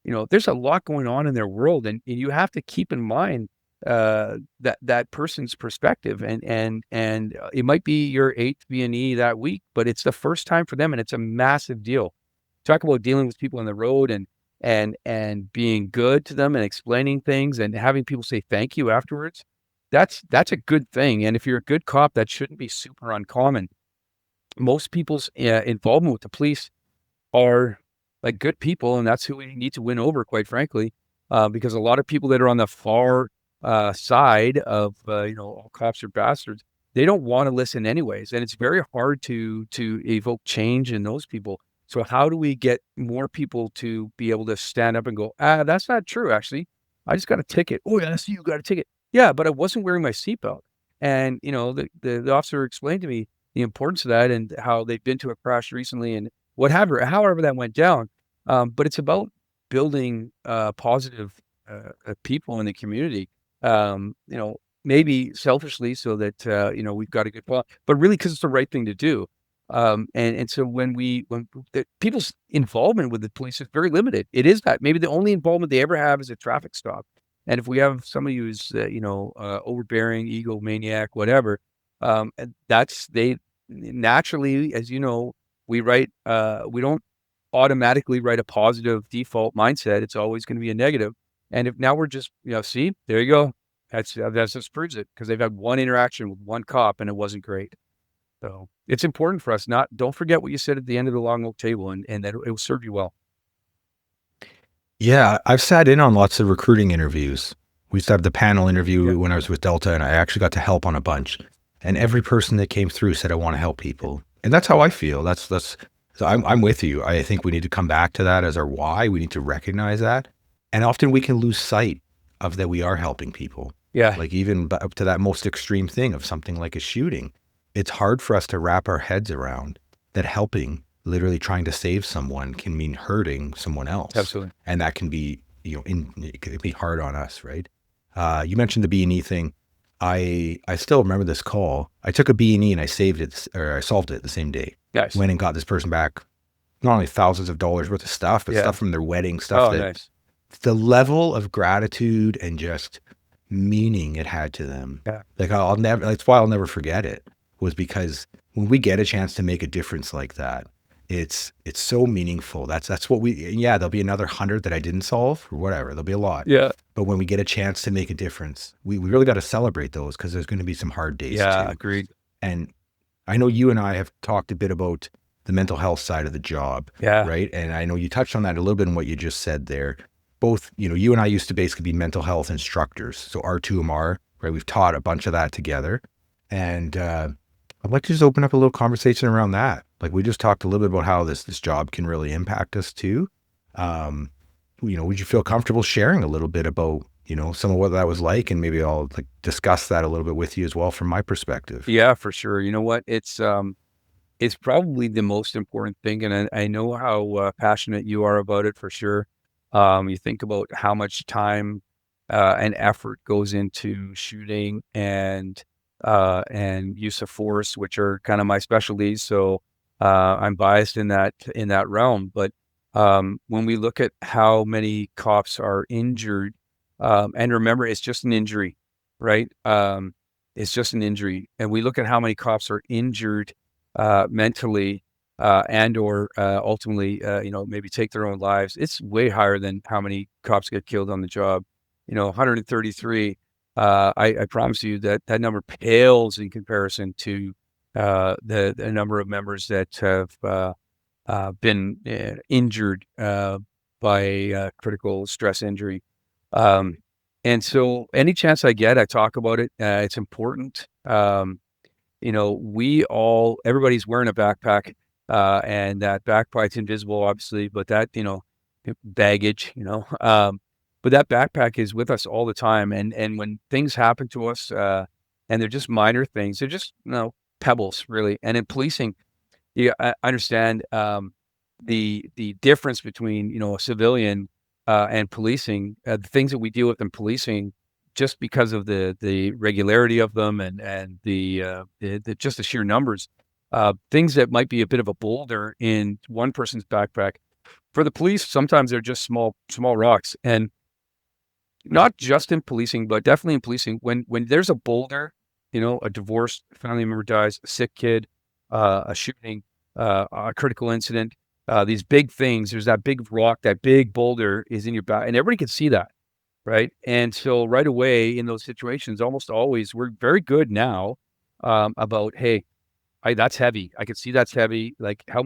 There's a lot going on in their world, and you have to keep in mind that person's perspective, and it might be your 8th B&E that week, but it's the first time for them, and it's a massive deal. Talk about dealing with people on the road and being good to them and explaining things and having people say thank you afterwards. That's a good thing. And if you're a good cop, that shouldn't be super uncommon. Most people's involvement with the police are like good people, and that's who we need to win over, quite frankly, because a lot of people that are on the far side of all cops are bastards, they don't want to listen anyways, and it's very hard to evoke change in those people. So how do we get more people to be able to stand up and go, that's not true, actually. I just got a ticket. Oh, yeah, I see you got a ticket. Yeah, but I wasn't wearing my seatbelt. And, the officer explained to me the importance of that and how they've been to a crash recently and however that went down. But it's about building positive people in the community, maybe selfishly so that, we've got a good plan, but really because it's the right thing to do. And so when people's involvement with the police is very limited, it is that maybe the only involvement they ever have is a traffic stop. And if we have somebody who's, overbearing, egomaniac, whatever, and they naturally, as you know, we don't automatically write a positive default mindset. It's always going to be a negative. And if now we're just, see, there you go. That just proves it, because they've had one interaction with one cop and it wasn't great. So it's important for us don't forget what you said at the end of the long oak table, and that it will serve you well. Yeah, I've sat in on lots of recruiting interviews. We used to have the panel interview Yeah. when I was with Delta, and I actually got to help on a bunch. And every person that came through said, "I want to help people," and that's how I feel. So I'm with you. I think we need to come back to that as our why. We need to recognize that, and often we can lose sight of that we are helping people. Yeah. Like even up to that most extreme thing of something like a shooting, it's hard for us to wrap our heads around that helping, literally trying to save someone, can mean hurting someone else. Absolutely. And that can be, it can be hard on us, right? You mentioned the B&E thing. I still remember this call. I took a B&E and I solved it the same day. Nice. Went and got this person back not only thousands of dollars worth of stuff, but stuff from their wedding, stuff that nice. the level of gratitude and just meaning it had to them. Yeah. Like that's why I'll never forget it, was because when we get a chance to make a difference like that, it's so meaningful. That's what there'll be another 100 that I didn't solve or whatever. There'll be a lot. Yeah. But when we get a chance to make a difference, we really got to celebrate those, because there's going to be some hard days too. Agreed. And I know you and I have talked a bit about the mental health side of the job. Yeah. Right. And I know you touched on that a little bit in what you just said there. Both, you and I used to basically be mental health instructors. So R2MR, right? We've taught a bunch of that together. And I'd like to just open up a little conversation around that. Like, we just talked a little bit about how this job can really impact us too. Would you feel comfortable sharing a little bit about, some of what that was like, and maybe I'll discuss that a little bit with you as well from my perspective. Yeah, for sure. You know what? It's probably the most important thing, and I know how passionate you are about it, for sure. You think about how much time and effort goes into shooting and use of force, which are kind of my specialties. So I'm biased in that realm. But when we look at how many cops are injured, and remember, it's just an injury, right? It's just an injury, and we look at how many cops are injured mentally. and or ultimately, maybe take their own lives. It's way higher than how many cops get killed on the job. 133. I promise you that that number pales in comparison to the number of members that have been injured by critical stress injury. Um, and so any chance I get, I talk about it. It's important. Everybody's wearing a backpack, and that backpack's invisible, obviously, but that, baggage, but that backpack is with us all the time. And when things happen to us, and they're just minor things, they're just, pebbles, really. And in policing, I understand the difference between a civilian and policing. The things that we deal with in policing, just because of the regularity of them and the just the sheer numbers, things that might be a bit of a boulder in one person's backpack, for the police, sometimes they're just small rocks. And not just in policing, but definitely in policing, when there's a boulder, a divorced family member dies, a sick kid, a shooting, a critical incident, these big things, there's that big rock, that big boulder is in your back, and everybody can see that, right? And so right away in those situations, almost always, we're very good now about, hey, that's heavy. I can see that's heavy. Like, let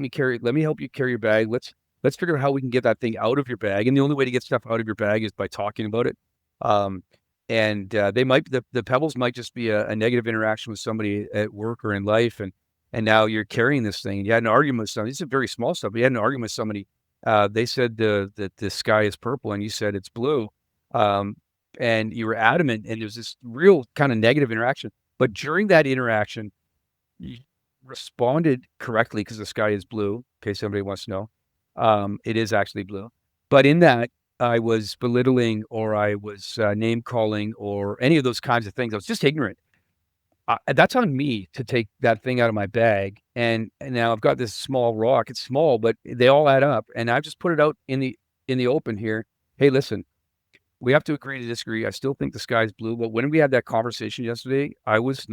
me help you carry your bag. Let's figure out how we can get that thing out of your bag. And the only way to get stuff out of your bag is by talking about it. Um, and the pebbles might just be a negative interaction with somebody at work or in life. And now you're carrying this thing. You had an argument with somebody. This is very small stuff. But you had an argument with somebody. They said that the sky is purple and you said it's blue. And you were adamant, and there's this real kind of negative interaction. But during that interaction, you responded correctly because the sky is blue, in case somebody wants to know. It is actually blue. But in that, I was belittling, or I was name calling, or any of those kinds of things. I was just ignorant. That's on me to take that thing out of my bag. And now I've got this small rock. It's small, but they all add up. And I've just put it out in the open here. Hey, listen, we have to agree to disagree. I still think the sky's blue. But when we had that conversation yesterday, I was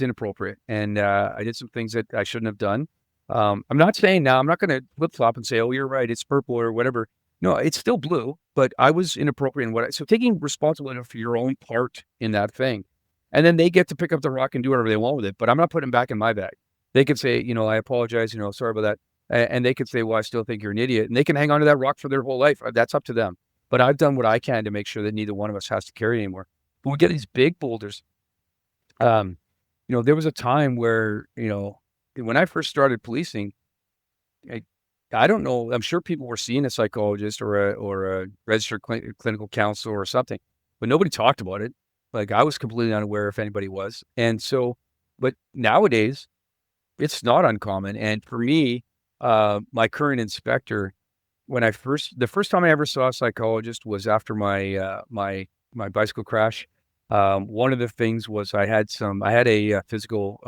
inappropriate. And I did some things that I shouldn't have done. I'm not saying now, I'm not going to flip flop and say, oh, you're right, it's purple or whatever. No, it's still blue, but I was inappropriate in so taking responsibility for your own part in that thing. And then they get to pick up the rock and do whatever they want with it, but I'm not putting it back in my bag. They could say, I apologize, sorry about that. And they could say, well, I still think you're an idiot. And they can hang on to that rock for their whole life. That's up to them. But I've done what I can to make sure that neither one of us has to carry anymore. But we get these big boulders. There was a time where, when I first started policing, I don't know, I'm sure people were seeing a psychologist or a registered clinical counselor or something, but nobody talked about it. Like, I was completely unaware if anybody was. And so, but nowadays it's not uncommon. And for me, my current inspector, the first time I ever saw a psychologist was after my bicycle crash. One of the things was I had a physical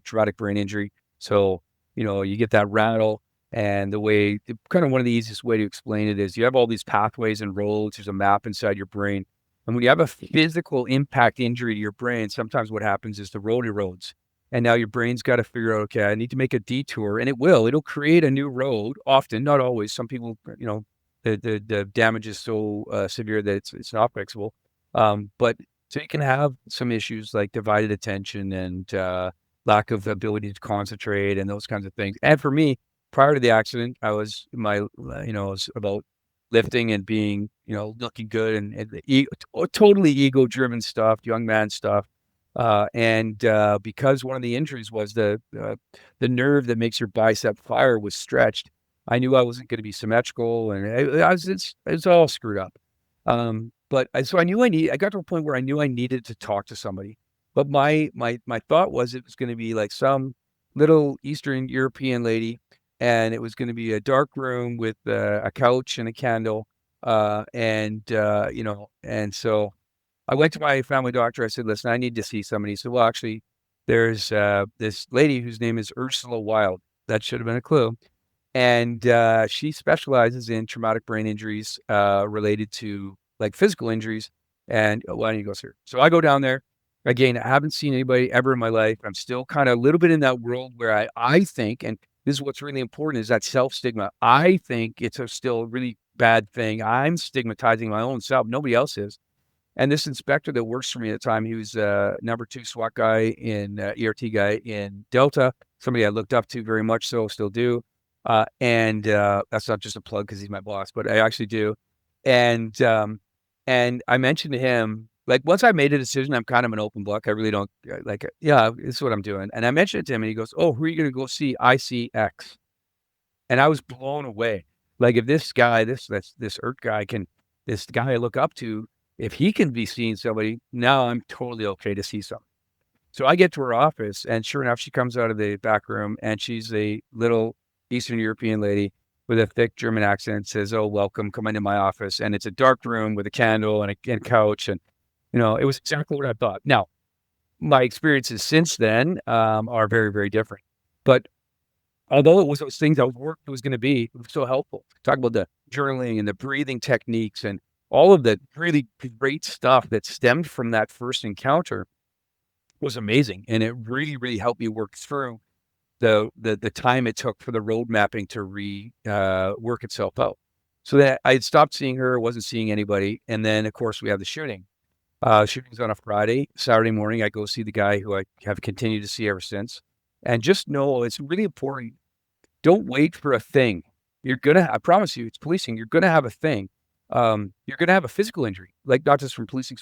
traumatic brain injury. So, you get that rattle, and kind of one of the easiest way to explain it is you have all these pathways and roads. There's a map inside your brain. And when you have a physical impact injury to your brain, sometimes what happens is the road erodes. And now your brain's got to figure out, okay, I need to make a detour, and it'll create a new road. Often, not always. Some people, the damage is so severe that it's not fixable. But so you can have some issues like divided attention and lack of ability to concentrate and those kinds of things. And for me, prior to the accident, I was about lifting and being, looking good and totally ego-driven stuff, young man stuff. Because one of the injuries was the nerve that makes your bicep fire was stretched, I knew I wasn't going to be symmetrical, and it's all screwed up. So I got to a point where I knew I needed to talk to somebody. But my thought was it was going to be like some little Eastern European lady, and it was going to be a dark room with a couch and a candle. And so I went to my family doctor. I said, listen, I need to see somebody. He said, well, actually, there's this lady whose name is Ursula Wilde. That should have been a clue. And she specializes in traumatic brain injuries related to like physical injuries. And why don't you go see her? So I go down there. Again, I haven't seen anybody ever in my life. I'm still kind of a little bit in that world where I think, and this is what's really important, is that self-stigma. I think it's still a really bad thing. I'm stigmatizing my own self. Nobody else is. And this inspector that works for me at the time, he was number 2 SWAT guy in ERT guy in Delta, somebody I looked up to very much so, still do. And that's not just a plug because he's my boss, but I actually do. And I mentioned to him, like, once I made a decision, I'm kind of an open book. I really don't yeah, this is what I'm doing. And I mentioned it to him, and he goes, "Oh, who are you going to go see? I see X." And I was blown away. Like, if this guy, this ERT guy this guy I look up to, if he can be seeing somebody, now I'm totally okay to see something. So I get to her office, and sure enough, she comes out of the back room, and she's a little Eastern European lady with a thick German accent, says, "Oh, welcome, come into my office." And it's a dark room with a candle and a couch. And, it was exactly what I thought. Now, my experiences since then are very, very different. But although it was those things I was working it was going to be, it was so helpful. Talk about the journaling and the breathing techniques and all of the really great stuff that stemmed from that first encounter was amazing. And it really, really helped me work through the time it took for the road mapping to work itself out. So that I had stopped seeing her, wasn't seeing anybody. And then, of course, we had the shooting. Shooting's on a Friday. Saturday morning, I go see the guy who I have continued to see ever since. And just know it's really important. Don't wait for a thing. I promise you, it's policing. You're gonna have a thing. You're gonna have a physical injury, like not just from policing.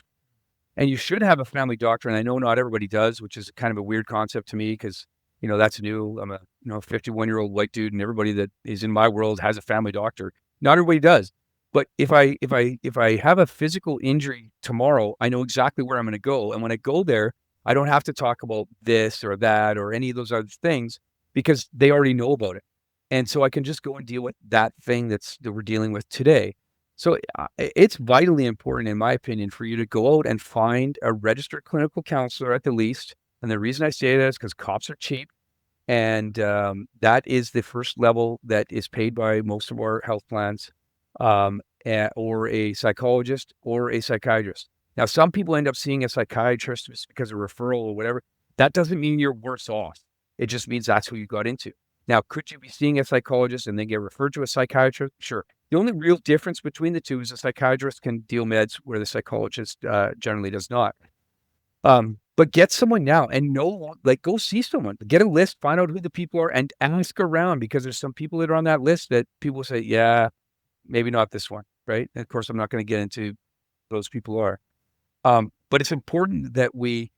And you should have a family doctor. And I know not everybody does, which is kind of a weird concept to me because, that's new. I'm a 51-year-old white dude, and everybody that is in my world has a family doctor. Not everybody does. But if I have a physical injury tomorrow, I know exactly where I'm going to go. And when I go there, I don't have to talk about this or that or any of those other things because they already know about it. And so I can just go and deal with that thing that we're dealing with today. So it's vitally important, in my opinion, for you to go out and find a registered clinical counselor at the least. And the reason I say that is because cops are cheap. And that is the first level that is paid by most of our health plans, or a psychologist or a psychiatrist. Now, some people end up seeing a psychiatrist just because of referral or whatever. That doesn't mean you're worse off. It just means that's who you got into. Now, could you be seeing a psychologist and then get referred to a psychiatrist? Sure. The only real difference between the two is a psychiatrist can deal meds where the psychologist generally does not. But get someone now and go see someone, get a list, find out who the people are and ask around because there's some people that are on that list that people say, yeah, maybe not this one. Right. And of course, I'm not going to get into those people are. But it's important that we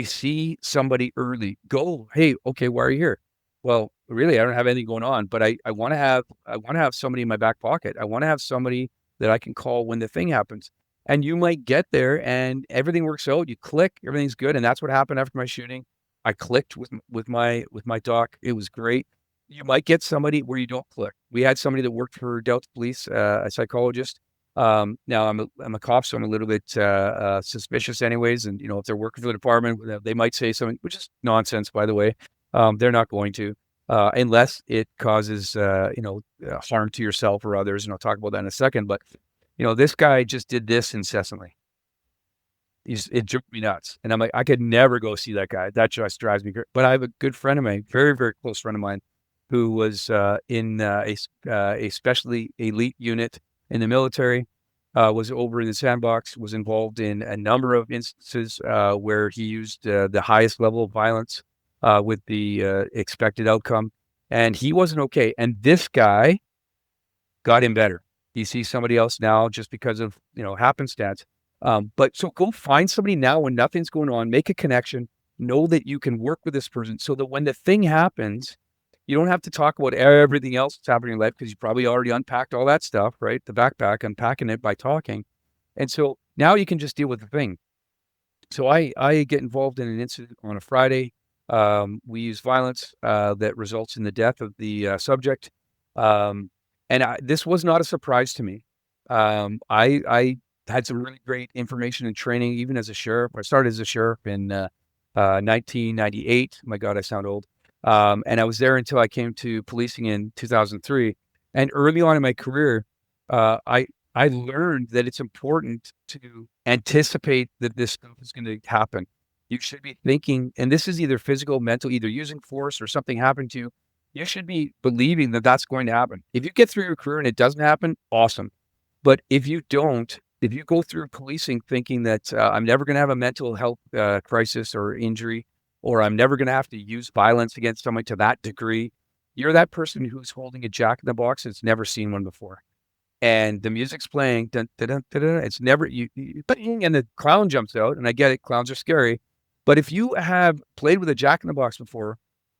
see somebody early. Go, hey, okay, why are you here? Well, really, I don't have anything going on, but I want to have somebody in my back pocket. I want to have somebody that I can call when the thing happens. And you might get there and everything works out. You click, everything's good, and that's what happened after my shooting. I clicked with my doc. It was great. You might get somebody where you don't click. We had somebody that worked for Delta Police, a psychologist. Now I'm a cop, so I'm a little bit suspicious, anyways. And if they're working for the department, they might say something, which is nonsense, by the way. They're not going to, unless it causes harm to yourself or others. And I'll talk about that in a second. But this guy just did this incessantly. It drove me nuts, and I'm like, I could never go see that guy. That just drives me crazy. But I have a good friend of mine, very, very close friend of mine, who was in a specially elite unit in the military, was over in the sandbox, was involved in a number of instances where he used the highest level of violence with the expected outcome, and he wasn't okay. And this guy got him better. He sees somebody else now just because of happenstance. But so go find somebody now when nothing's going on, make a connection, know that you can work with this person so that when the thing happens, you don't have to talk about everything else that's happening in life because you probably already unpacked all that stuff, right? The backpack, unpacking it by talking. And so now you can just deal with the thing. So I get involved in an incident on a Friday. We use violence that results in the death of the subject. This was not a surprise to me. I had some really great information and training, even as a sheriff. I started as a sheriff in 1998. My God, I sound old. And I was there until I came to policing in 2003. And early on in my career, I learned that it's important to anticipate that this stuff is going to happen. You should be thinking, and this is either physical, mental, either using force or something happened to you. You should be believing that that's going to happen. If you get through your career and it doesn't happen, awesome. But if you don't, if you go through policing thinking that I'm never going to have a mental health crisis or injury, or I'm never going to have to use violence against someone to that degree, you're that person who's holding a jack in the box that's never seen one before. And the music's playing, dun, dun, dun, dun, dun, it's never, bing, and the clown jumps out, and I get it, clowns are scary. But if you have played with a jack in the box before,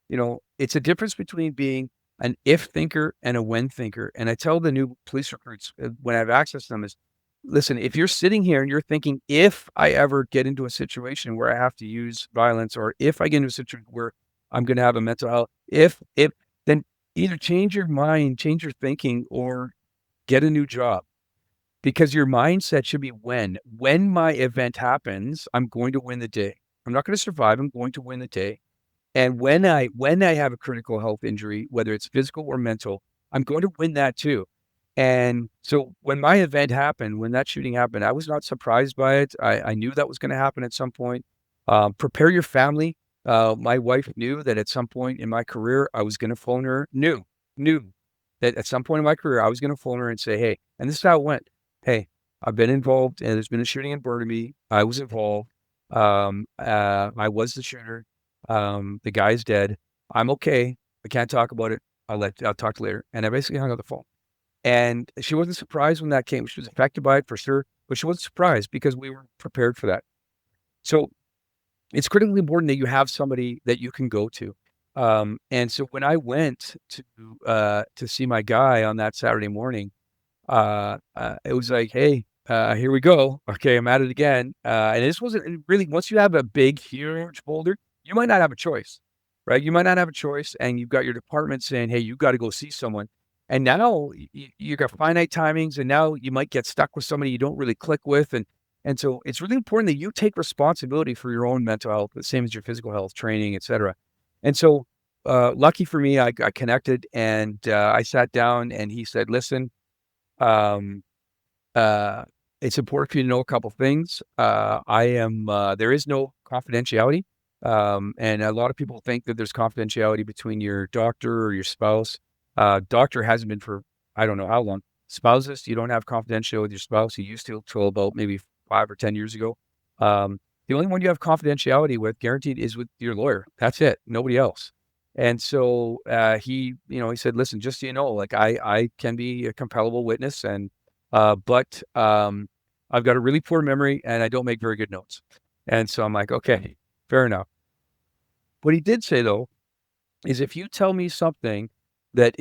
it's a difference between being an if thinker and a when thinker. And I tell the new police recruits when I have access to them is, listen, if you're sitting here and you're thinking, if I ever get into a situation where I have to use violence, or if I get into a situation where I'm going to have a mental health, then either change your mind, change your thinking, or get a new job, because your mindset should be when my event happens, I'm going to win the day. I'm not going to survive. I'm going to win the day. And when I have a critical health injury, whether it's physical or mental, I'm going to win that too. And so when my event happened, when that shooting happened, I was not surprised by it. I knew that was going to happen at some point. Prepare your family. My wife knew that at some point in my career, I was going to phone her, knew that at some point in my career, I was going to phone her and say, hey, and this is how it went. Hey, I've been involved, and there's been a shooting in Burnaby. I was involved. I was the shooter. The guy's dead. I'm okay. I can't talk about it. I'll talk to you later. And I basically hung up the phone. And she wasn't surprised when that came. She was affected by it for sure, but she wasn't surprised because we were prepared for that. So it's critically important that you have somebody that you can go to. And so when I went to see my guy on that Saturday morning, it was like, hey, here we go. Okay, I'm at it again. And this wasn't really, once you have a big, huge boulder, you might not have a choice, right? You might not have a choice, and you've got your department saying, hey, you got to go see someone. And now you got finite timings, and now you might get stuck with somebody you don't really click with. And so it's really important that you take responsibility for your own mental health, the same as your physical health, training, et cetera. And so lucky for me, I connected, and I sat down, and he said, listen, um, it's important for you to know a couple things. There is no confidentiality. And a lot of people think that there's confidentiality between your doctor or your spouse. Doctor hasn't been for, I don't know how long. Spouses, you don't have confidentiality with your spouse. You used to till about maybe 5 or 10 years ago. The only one you have confidentiality with, guaranteed, is with your lawyer. That's it. Nobody else. And so he said, listen, just so you know, like I can be a compellable witness, but I've got a really poor memory and I don't make very good notes. And so I'm like, okay, fair enough. What he did say though, is if you tell me something that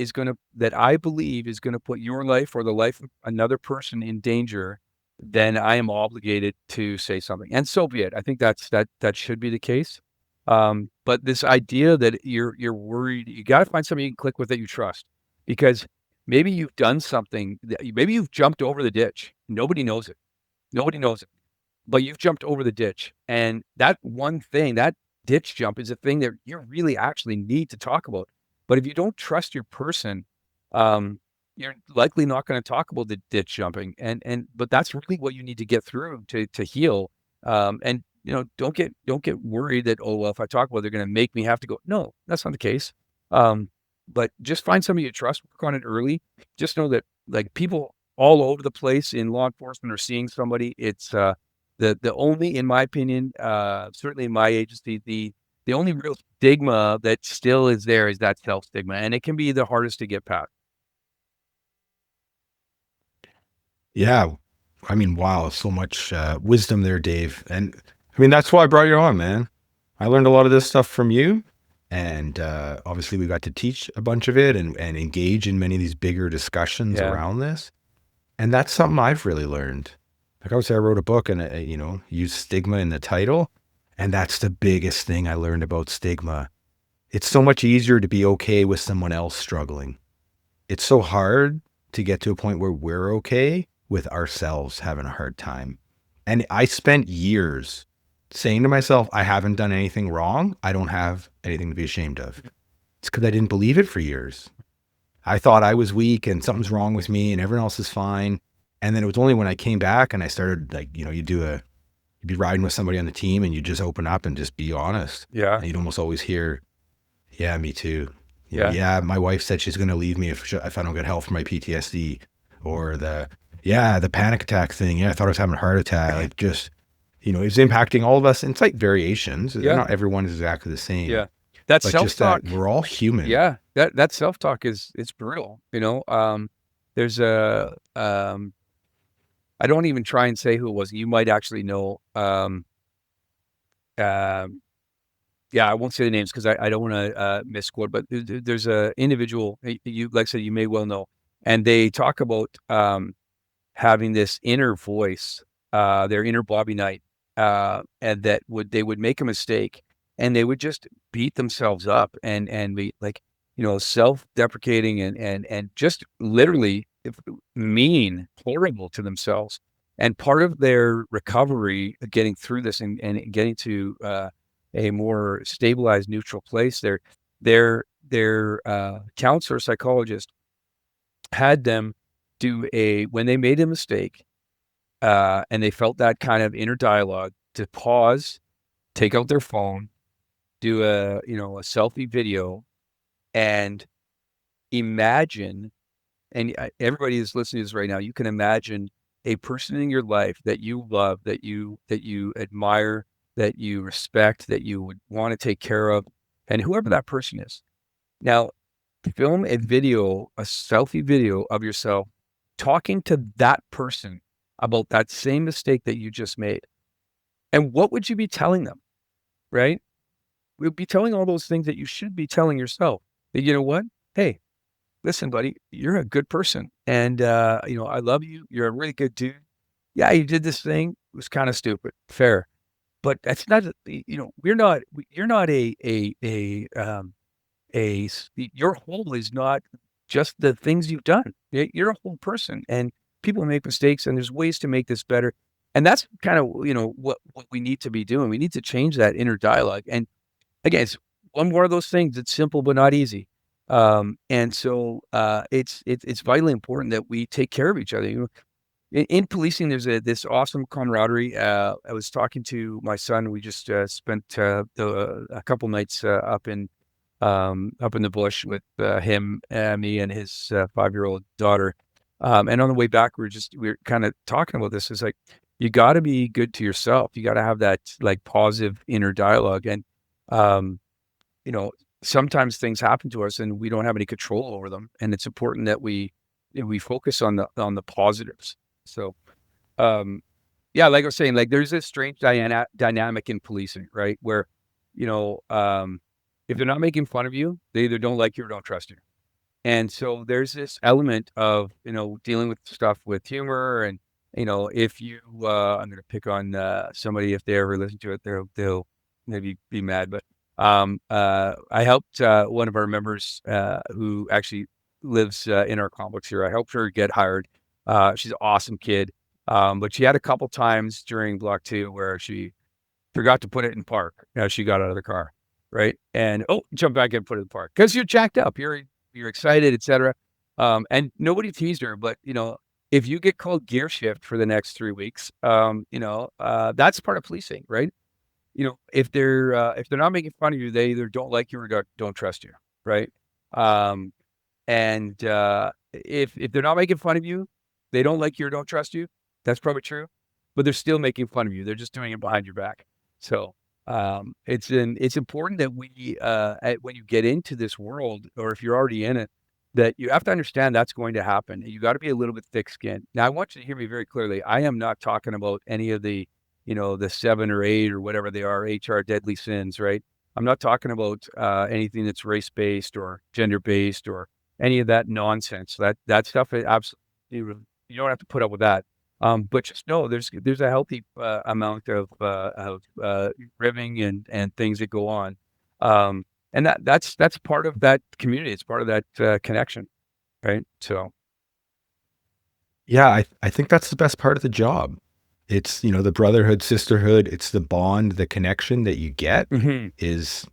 I believe is going to put your life or the life of another person in danger, then I am obligated to say something. And so be it. I think that should be the case. But this idea that you're worried, you got to find somebody you can click with that you trust, because maybe you've done something, maybe you've jumped over the ditch. Nobody knows it. But you've jumped over the ditch. And that one thing, that ditch jump, is a thing that you really actually need to talk about. But if you don't trust your person, you're likely not going to talk about the ditch jumping. But that's really what you need to get through to heal. And don't get worried that, oh, well, if I talk about it, they're going to make me have to go. No, that's not the case. But just find somebody you trust, work on it early. Just know that, like, people all over the place in law enforcement are seeing somebody. It's the only, in my opinion, certainly in my agency, the only real stigma that still is there is that self-stigma, and it can be the hardest to get past. Yeah. I mean, wow, so much wisdom there, Dave. And I mean, that's why I brought you on, man. I learned a lot of this stuff from you. And obviously, we got to teach a bunch of it and engage in many of these bigger discussions Yeah. around this. And that's something I've really learned. Like I would say, I wrote a book and, used stigma in the title. And that's the biggest thing I learned about stigma. It's so much easier to be okay with someone else struggling. It's so hard to get to a point where we're okay with ourselves having a hard time. And I spent years saying to myself, I haven't done anything wrong. I don't have anything to be ashamed of. It's because I didn't believe it for years. I thought I was weak and something's wrong with me and everyone else is fine. And then it was only when I came back and I started, like, you'd be riding with somebody on the team and you just open up and just be honest. Yeah. And you'd almost always hear, yeah, me too. You know, Yeah. yeah, my wife said she's going to leave me if I don't get help for my PTSD, or the panic attack thing. Yeah, I thought I was having a heart attack. Like, just, it's impacting all of us in slight variations. Yeah. Not everyone is exactly the same, Yeah. That but just that self-talk. we're all human. Yeah. That self-talk it's brutal. There's I don't even try and say who it was. You might actually know. Um, yeah, I won't say the names because I don't want to misquote, but there's a individual you like I said you may well know, and they talk about having this inner voice, their inner Bobby Knight, and that they would make a mistake and they would just beat themselves up and be like, self-deprecating and just literally mean, horrible to themselves. And part of their recovery, getting through this and getting to a more stabilized, neutral place, their counselor, psychologist had them when they made a mistake, and they felt that kind of inner dialogue, to pause, take out their phone, do a selfie video, and imagine. And everybody who's listening to this right now, you can imagine a person in your life that you love, that you admire, that you respect, that you would want to take care of, and whoever that person is. Now, film a selfie video of yourself talking to that person about that same mistake that you just made. And what would you be telling them, right? We'd be telling all those things that you should be telling yourself. That, you know what? Hey, listen, buddy, you're a good person. And, I love you. You're a really good dude. Yeah, you did this thing. It was kind of stupid. Fair. But that's not, you're not your whole is not just the things you've done. You're a whole person, and people make mistakes, and there's ways to make this better. And that's kind of, what we need to be doing. We need to change that inner dialogue. And again, it's one more of those things. It's simple, but not easy. And so it's vitally important that we take care of each other. In policing, there's this awesome camaraderie. I was talking to my son. We just spent a couple nights up in the bush with him, me, and his 5-year-old daughter. And on the way back, we were kind of talking about this. It's like, you got to be good to yourself. You got to have that like positive inner dialogue. And, sometimes things happen to us and we don't have any control over them. And it's important that we focus on the positives. So, yeah, like I was saying, like there's this strange dynamic in policing, right? Where, if they're not making fun of you, they either don't like you or don't trust you. And so there's this element of, dealing with stuff with humor. And, if you, I'm going to pick on somebody, if they ever listen to it, they'll maybe be mad. But I helped one of our members who actually lives in our complex here. I helped her get hired. She's an awesome kid. But she had a couple times during block 2 where she forgot to put it in park as she got out of the car. Right. And, jump back and put it in park because you're jacked up. You're excited, etc. And nobody teased her, but if you get called gear shift for the next 3 weeks, that's part of policing, right? If they're not making fun of you, they either don't like you or don't trust you. Right. And if they're not making fun of you, they don't like you or don't trust you. That's probably true, but they're still making fun of you. They're just doing it behind your back. So, it's important that when you get into this world, or if you're already in it, that you have to understand that's going to happen. You got to be a little bit thick-skinned. Now, I want you to hear me very clearly. I am not talking about any of the, the 7 or 8 or whatever they are, HR deadly sins, right? I'm not talking about anything that's race-based or gender-based or any of that nonsense. That stuff, absolutely, you don't have to put up with that. But just know there's a healthy amount of ribbing and things that go on, and that's part of that community. It's part of that connection, right? So, Yeah, I think that's the best part of the job. It's, the brotherhood, sisterhood, it's the bond, the connection that you get is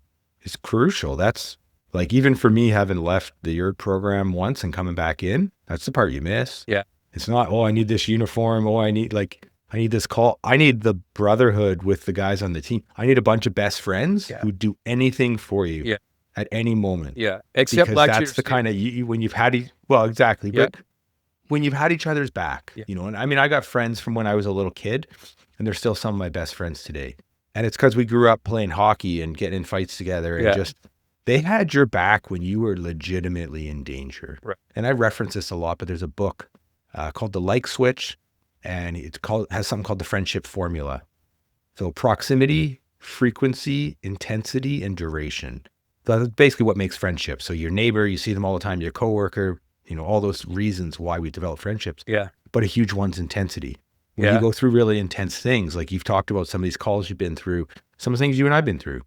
crucial. That's like, even for me, having left the yurt program once and coming back in, that's the part you miss. yeah, It's not, I need this uniform. I need this call. I need the brotherhood with the guys on the team. I need a bunch of best friends who do anything for you. Yeah. at any moment, Yeah. Except because lecture that's the Steve. kind of when you've had well, exactly, Yeah. but when you've had each other's back, Yeah. and I mean, I got friends from when I was a little kid, and they're still some of my best friends today. And it's because we grew up playing hockey and getting in fights together, and Yeah. just they had your back when you were legitimately in danger. Right. And I reference this a lot, but there's a book called The Like Switch, and has something called the friendship formula. So proximity, frequency, intensity, and duration. That's basically what makes friendship. So your neighbor, you see them all the time, your coworker, all those reasons why we develop friendships. Yeah. But a huge one's intensity. When you Yeah. go through really intense things, like you've talked about some of these calls you've been through, some of the things you and I've been through,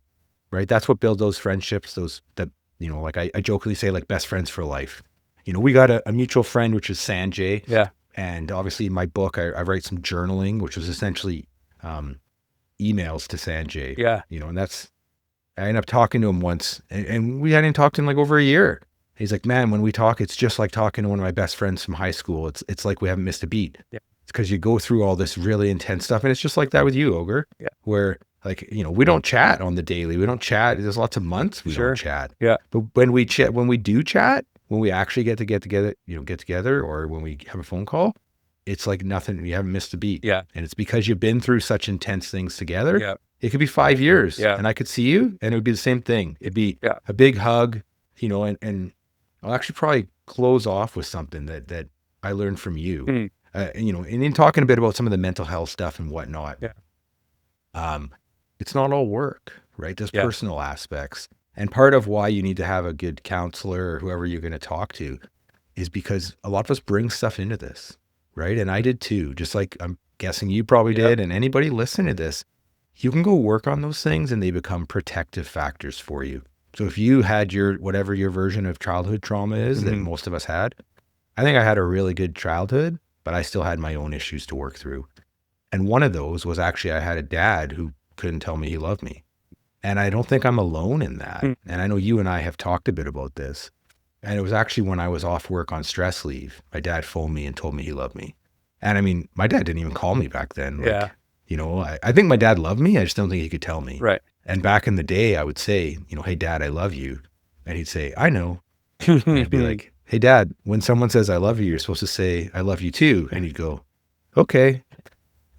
right? That's what builds those friendships, like I jokingly say, like best friends for life. We got a mutual friend, which is Sanjay. Yeah. And obviously in my book, I write some journaling, which was essentially emails to Sanjay. Yeah. And I ended up talking to him once, and we hadn't talked in like over a year. He's like, man, when we talk, it's just like talking to one of my best friends from high school. It's like we haven't missed a beat. Yeah. It's because you go through all this really intense stuff. And it's just like that with you, Ogre, Yeah. where like, we don't chat on the daily. We don't chat. There's lots of months we Sure. don't chat. Yeah. But when we do chat, when we actually get together, or when we have a phone call, it's like nothing. You haven't missed a beat. Yeah. And it's because you've been through such intense things together. Yeah. It could be 5 years, Yeah. and I could see you, and it would be the same thing. It'd be Yeah. a big hug, and I'll actually probably close off with something that I learned from you. Mm. And in talking a bit about some of the mental health stuff and whatnot. Yeah. It's not all work, right? There's Yeah. personal aspects. And part of why you need to have a good counselor or whoever you're going to talk to is because a lot of us bring stuff into this, right? And I did too, just like I'm guessing you probably Yeah. did. And anybody listening to this, you can go work on those things and they become protective factors for you. So if you had whatever your version of childhood trauma is that Mhm. most of us had, I think I had a really good childhood, but I still had my own issues to work through. And one of those was actually I had a dad who couldn't tell me he loved me. And I don't think I'm alone in that. Mm. And I know you and I have talked a bit about this. And it was actually when I was off work on stress leave, my dad phoned me and told me he loved me. And I mean, my dad didn't even call me back then. Yeah. I think my dad loved me. I just don't think he could tell me. Right. And back in the day, I would say, hey, Dad, I love you. And he'd say, I know. And I'd be like, hey, Dad, when someone says I love you, you're supposed to say, I love you too. And he'd go, okay.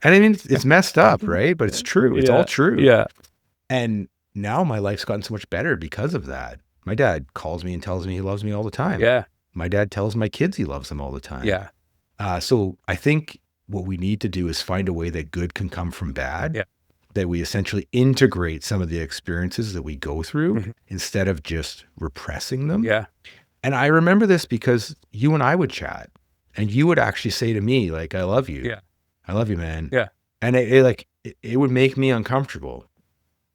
And I mean, it's messed up, right? But it's true. It's all true. Yeah. And now my life's gotten so much better because of that. My dad calls me and tells me he loves me all the time. Yeah. My dad tells my kids he loves them all the time. Yeah. So I think what we need to do is find a way that good can come from bad. Yeah. That we essentially integrate some of the experiences that we go through Mhm. instead of just repressing them. Yeah. And I remember this because you and I would chat, and you would actually say to me, like, I love you. Yeah. I love you, man. Yeah. And it would make me uncomfortable.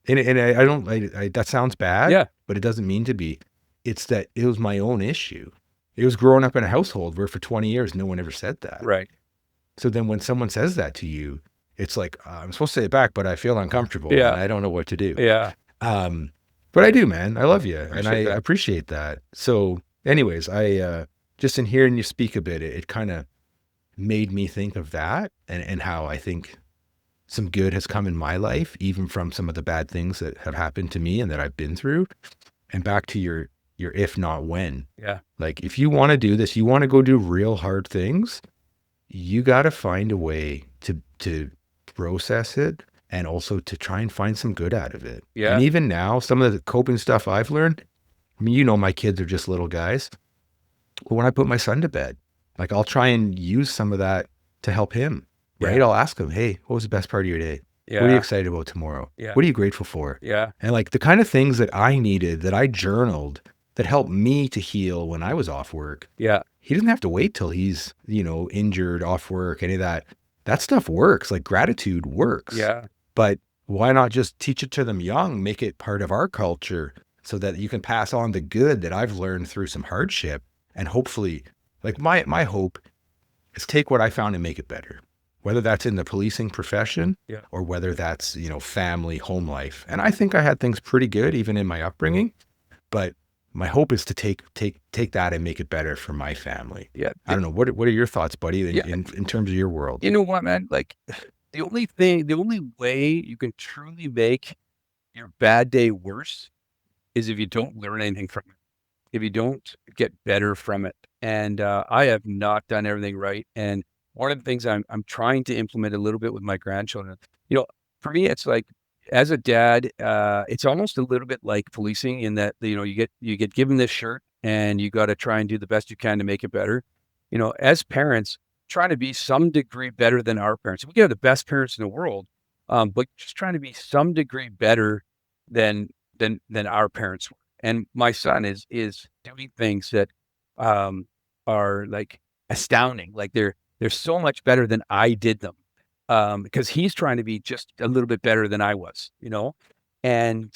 And I don't, that sounds bad. Yeah. But it doesn't mean to be. It's that it was my own issue. It was growing up in a household where for 20 years, no one ever said that. Right. So then when someone says that to you, it's like, I'm supposed to say it back, but I feel uncomfortable. Yeah. And I don't know what to do. Yeah. But I do, man. I love you. And I Appreciate that. appreciate that. So anyways, I just in hearing you speak a bit, it kind of made me think of that and how I think some good has come in my life, even from some of the bad things that have happened to me and that I've been through. And back to your if not when. Yeah. Like if you want to do this, you want to go do real hard things, you got to find a way to process it and also to try and find some good out of it. Yeah. And even now, some of the coping stuff I've learned, I mean, my kids are just little guys. But when I put my son to bed, like I'll try and use some of that to help him, right? Yeah. I'll ask him, hey, what was the best part of your day? Yeah. What are you excited about tomorrow? Yeah. What are you grateful for? Yeah. And like the kind of things that I needed, that I journaled, that helped me to heal when I was off work. Yeah. He doesn't have to wait till he's, injured, off work, any of that. That stuff works. Like gratitude works. Yeah. But why not just teach it to them young, make it part of our culture so that you can pass on the good that I've learned through some hardship. And hopefully, like my hope is take what I found and make it better, whether that's in the policing profession or whether that's, family, home life. And I think I had things pretty good even in my upbringing, but my hope is to take that and make it better for my family. Yeah. I don't know. What are your thoughts, buddy, Yeah. in terms of your world? You know what, man? Like the only way you can truly make your bad day worse is if you don't learn anything from it, if you don't get better from it. And I have not done everything right. And one of the things I'm trying to implement a little bit with my grandchildren, you know, for me, it's like as a dad, it's almost a little bit like policing in that, you get given this shirt and you got to try and do the best you can to make it better. As parents, trying to be some degree better than our parents. We have the best parents in the world, but just trying to be some degree better than than our parents were. And my son is doing things that are like astounding. Like they're so much better than I did them. Because he's trying to be just a little bit better than I was. And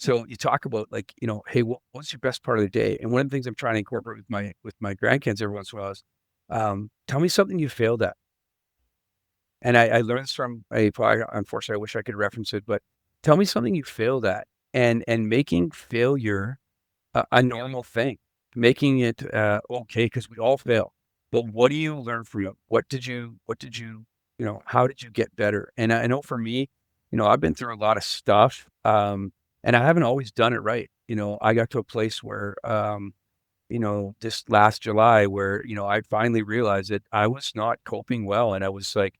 so you talk about like, hey, what's your best part of the day? And one of the things I'm trying to incorporate with my grandkids every once in a while is, tell me something you failed at. And I learned this from unfortunately, I wish I could reference it, but tell me something you failed at, and making failure a normal thing, making it okay, because we all fail. But what do you learn from it? How did you get better? And I know for me, I've been through a lot of stuff, and I haven't always done it right. I got to a place where, this last July where, I finally realized that I was not coping well. And I was like,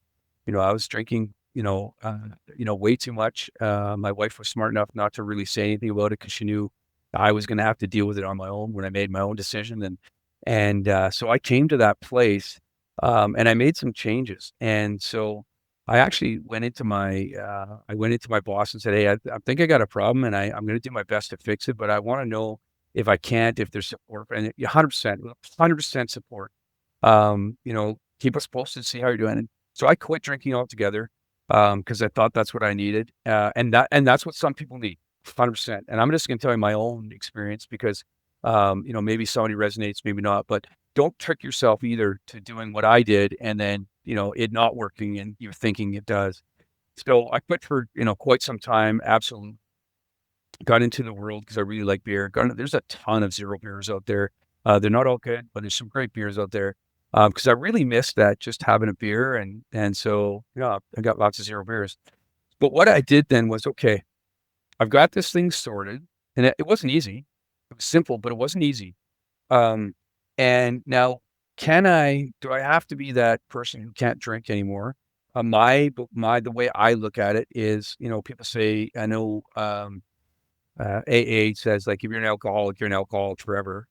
I was drinking, way too much. My wife was smart enough not to really say anything about it because she knew I was going to have to deal with it on my own when I made my own decision. And so I came to that place, and I made some changes. And so I actually I went into my boss and said, hey, I think I got a problem, and I'm going to do my best to fix it, but I want to know if I can't, if there's support. And 100% support. Keep us posted, see how you're doing. And so I quit drinking altogether, because I thought that's what I needed. And that's what some people need, 100%. And I'm just going to tell you my own experience because, maybe somebody resonates, maybe not, but don't trick yourself either to doing what I did and then, it not working and you're thinking it does. So I quit for, quite some time. Absolutely. Got into the world because I really like beer. There's a ton of zero beers out there. They're not all good, but there's some great beers out there. Because I really missed that, just having a beer, and so yeah, I got lots of zero beers. But what I did then was, okay, I've got this thing sorted, and it wasn't easy. It was simple, but it wasn't easy. Um, and now, do I have to be that person who can't drink anymore? The way I look at it is, people say, I know, AA says, like, if you're an alcoholic, you're an alcoholic forever.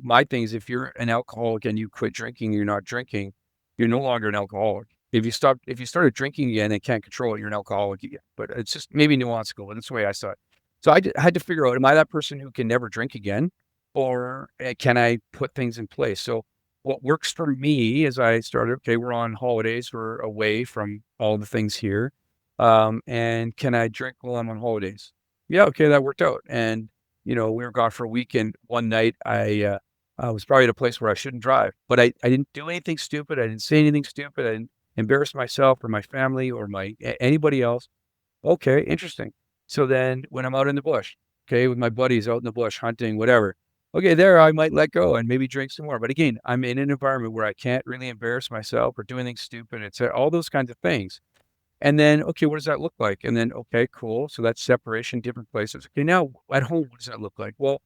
My thing is, if you're an alcoholic and you quit drinking, you're not drinking, you're no longer an alcoholic. If you started drinking again and can't control it, you're an alcoholic again. But it's just maybe nuanceable, but that's the way I saw it. So had to figure out, am I that person who can never drink again? Or can I put things in place? So what works for me is I started, okay, we're on holidays, we're away from all the things here. And can I drink while I'm on holidays? Yeah, okay, that worked out. And, we were gone for a week, and one night I was probably at a place where I shouldn't drive, but I didn't do anything stupid. I didn't say anything stupid. I didn't embarrass myself or my family or anybody else. Okay, interesting. So then when I'm out in the bush, okay, with my buddies out in the bush hunting, whatever. Okay, there I might let go and maybe drink some more. But again, I'm in an environment where I can't really embarrass myself or do anything stupid. It's all those kinds of things. And then, okay, what does that look like? And then, okay, cool. So that's separation, different places. Okay, now at home, what does that look like? Well,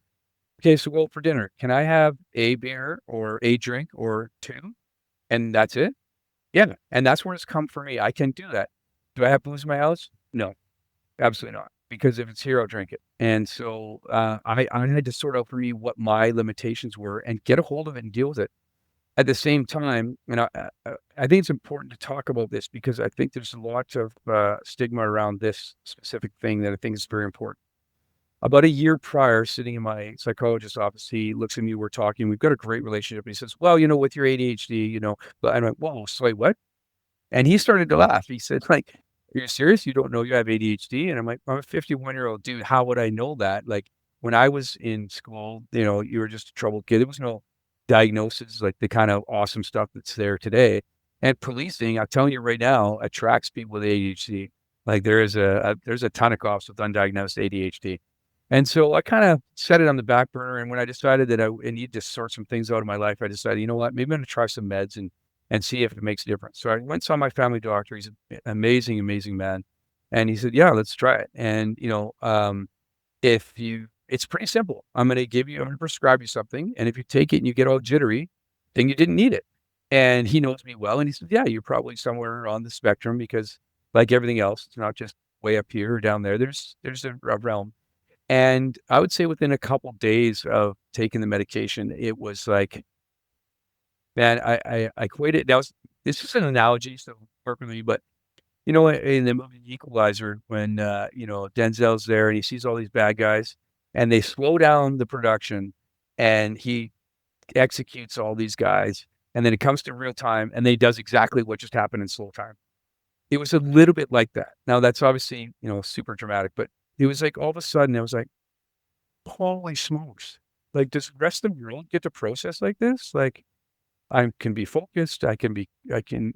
okay, so go for dinner. Can I have a beer or a drink or two? And that's it? Yeah. And that's where it's come for me. I can do that. Do I have booze in my house? No, absolutely not. Because if it's here, I'll drink it. And so I had to sort out for me what my limitations were and get a hold of it and deal with it. At the same time, I think it's important to talk about this because I think there's a lot of stigma around this specific thing that I think is very important. About a year prior, sitting in my psychologist's office, he looks at me, we're talking, we've got a great relationship. And he says, well, with your ADHD, but I'm like, whoa, so wait, what? And he started to laugh. He said, like, are you serious? You don't know you have ADHD? And I'm like, I'm a 51-year-old dude. How would I know that? Like, when I was in school, you were just a troubled kid. There was no diagnosis, like the kind of awesome stuff that's there today. And policing, I'm telling you right now, attracts people with ADHD. Like there's a ton of cops with undiagnosed ADHD. And so I kind of set it on the back burner. And when I decided that I needed to sort some things out of my life, I decided, you know what, maybe I'm going to try some meds and see if it makes a difference. So I went and saw my family doctor. He's an amazing, amazing man. And he said, yeah, let's try it. And, it's pretty simple. I'm going to prescribe you something. And if you take it and you get all jittery, then you didn't need it. And he knows me well. And he says, yeah, you're probably somewhere on the spectrum because like everything else, it's not just way up here or down there. There's a realm. And I would say within a couple days of taking the medication, it was like, man, I equated. This is an analogy, so work with me, but in the movie Equalizer, when Denzel's there and he sees all these bad guys, and they slow down the production, and he executes all these guys, and then it comes to real time, and then he does exactly what just happened in slow time. It was a little bit like that. Now that's obviously super dramatic, but it was like all of a sudden I was like, holy smokes! Like, does the rest of the world get to process like this? Like, I can be focused. I can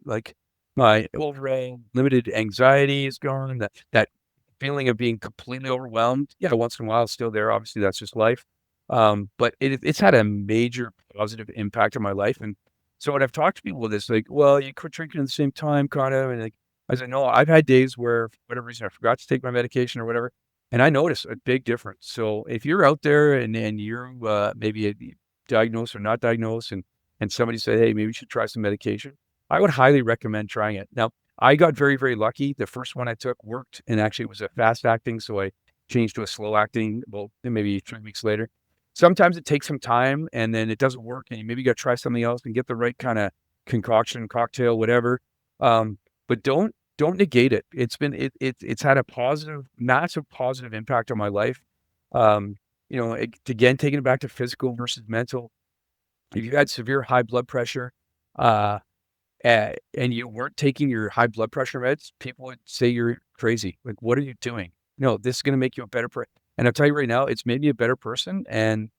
like my overall limited anxiety is gone. That feeling of being completely overwhelmed. Yeah, once in a while it's still there. Obviously, that's just life. But it's had a major positive impact on my life. And so when I've talked to people with this, like, well, you quit drinking at the same time, kind of, and like I said, no, I've had days where for whatever reason I forgot to take my medication or whatever, and I notice a big difference. So if you're out there and you're maybe diagnosed or not diagnosed, and somebody said, hey, maybe you should try some medication, I would highly recommend trying it. Now, I got very, very lucky. The first one I took worked, and actually it was a fast acting, so I changed to a slow acting, well, maybe 3 weeks later. Sometimes it takes some time, and then it doesn't work, and you maybe got to try something else and get the right kind of concoction, cocktail, whatever. But don't negate it. It's had a massive positive impact on my life. Again, taking it back to physical versus mental. If you had severe high blood pressure, and you weren't taking your high blood pressure meds, people would say you're crazy. Like, what are you doing? No, this is going to make you a better person. And I'll tell you right now, it's made me a better person. And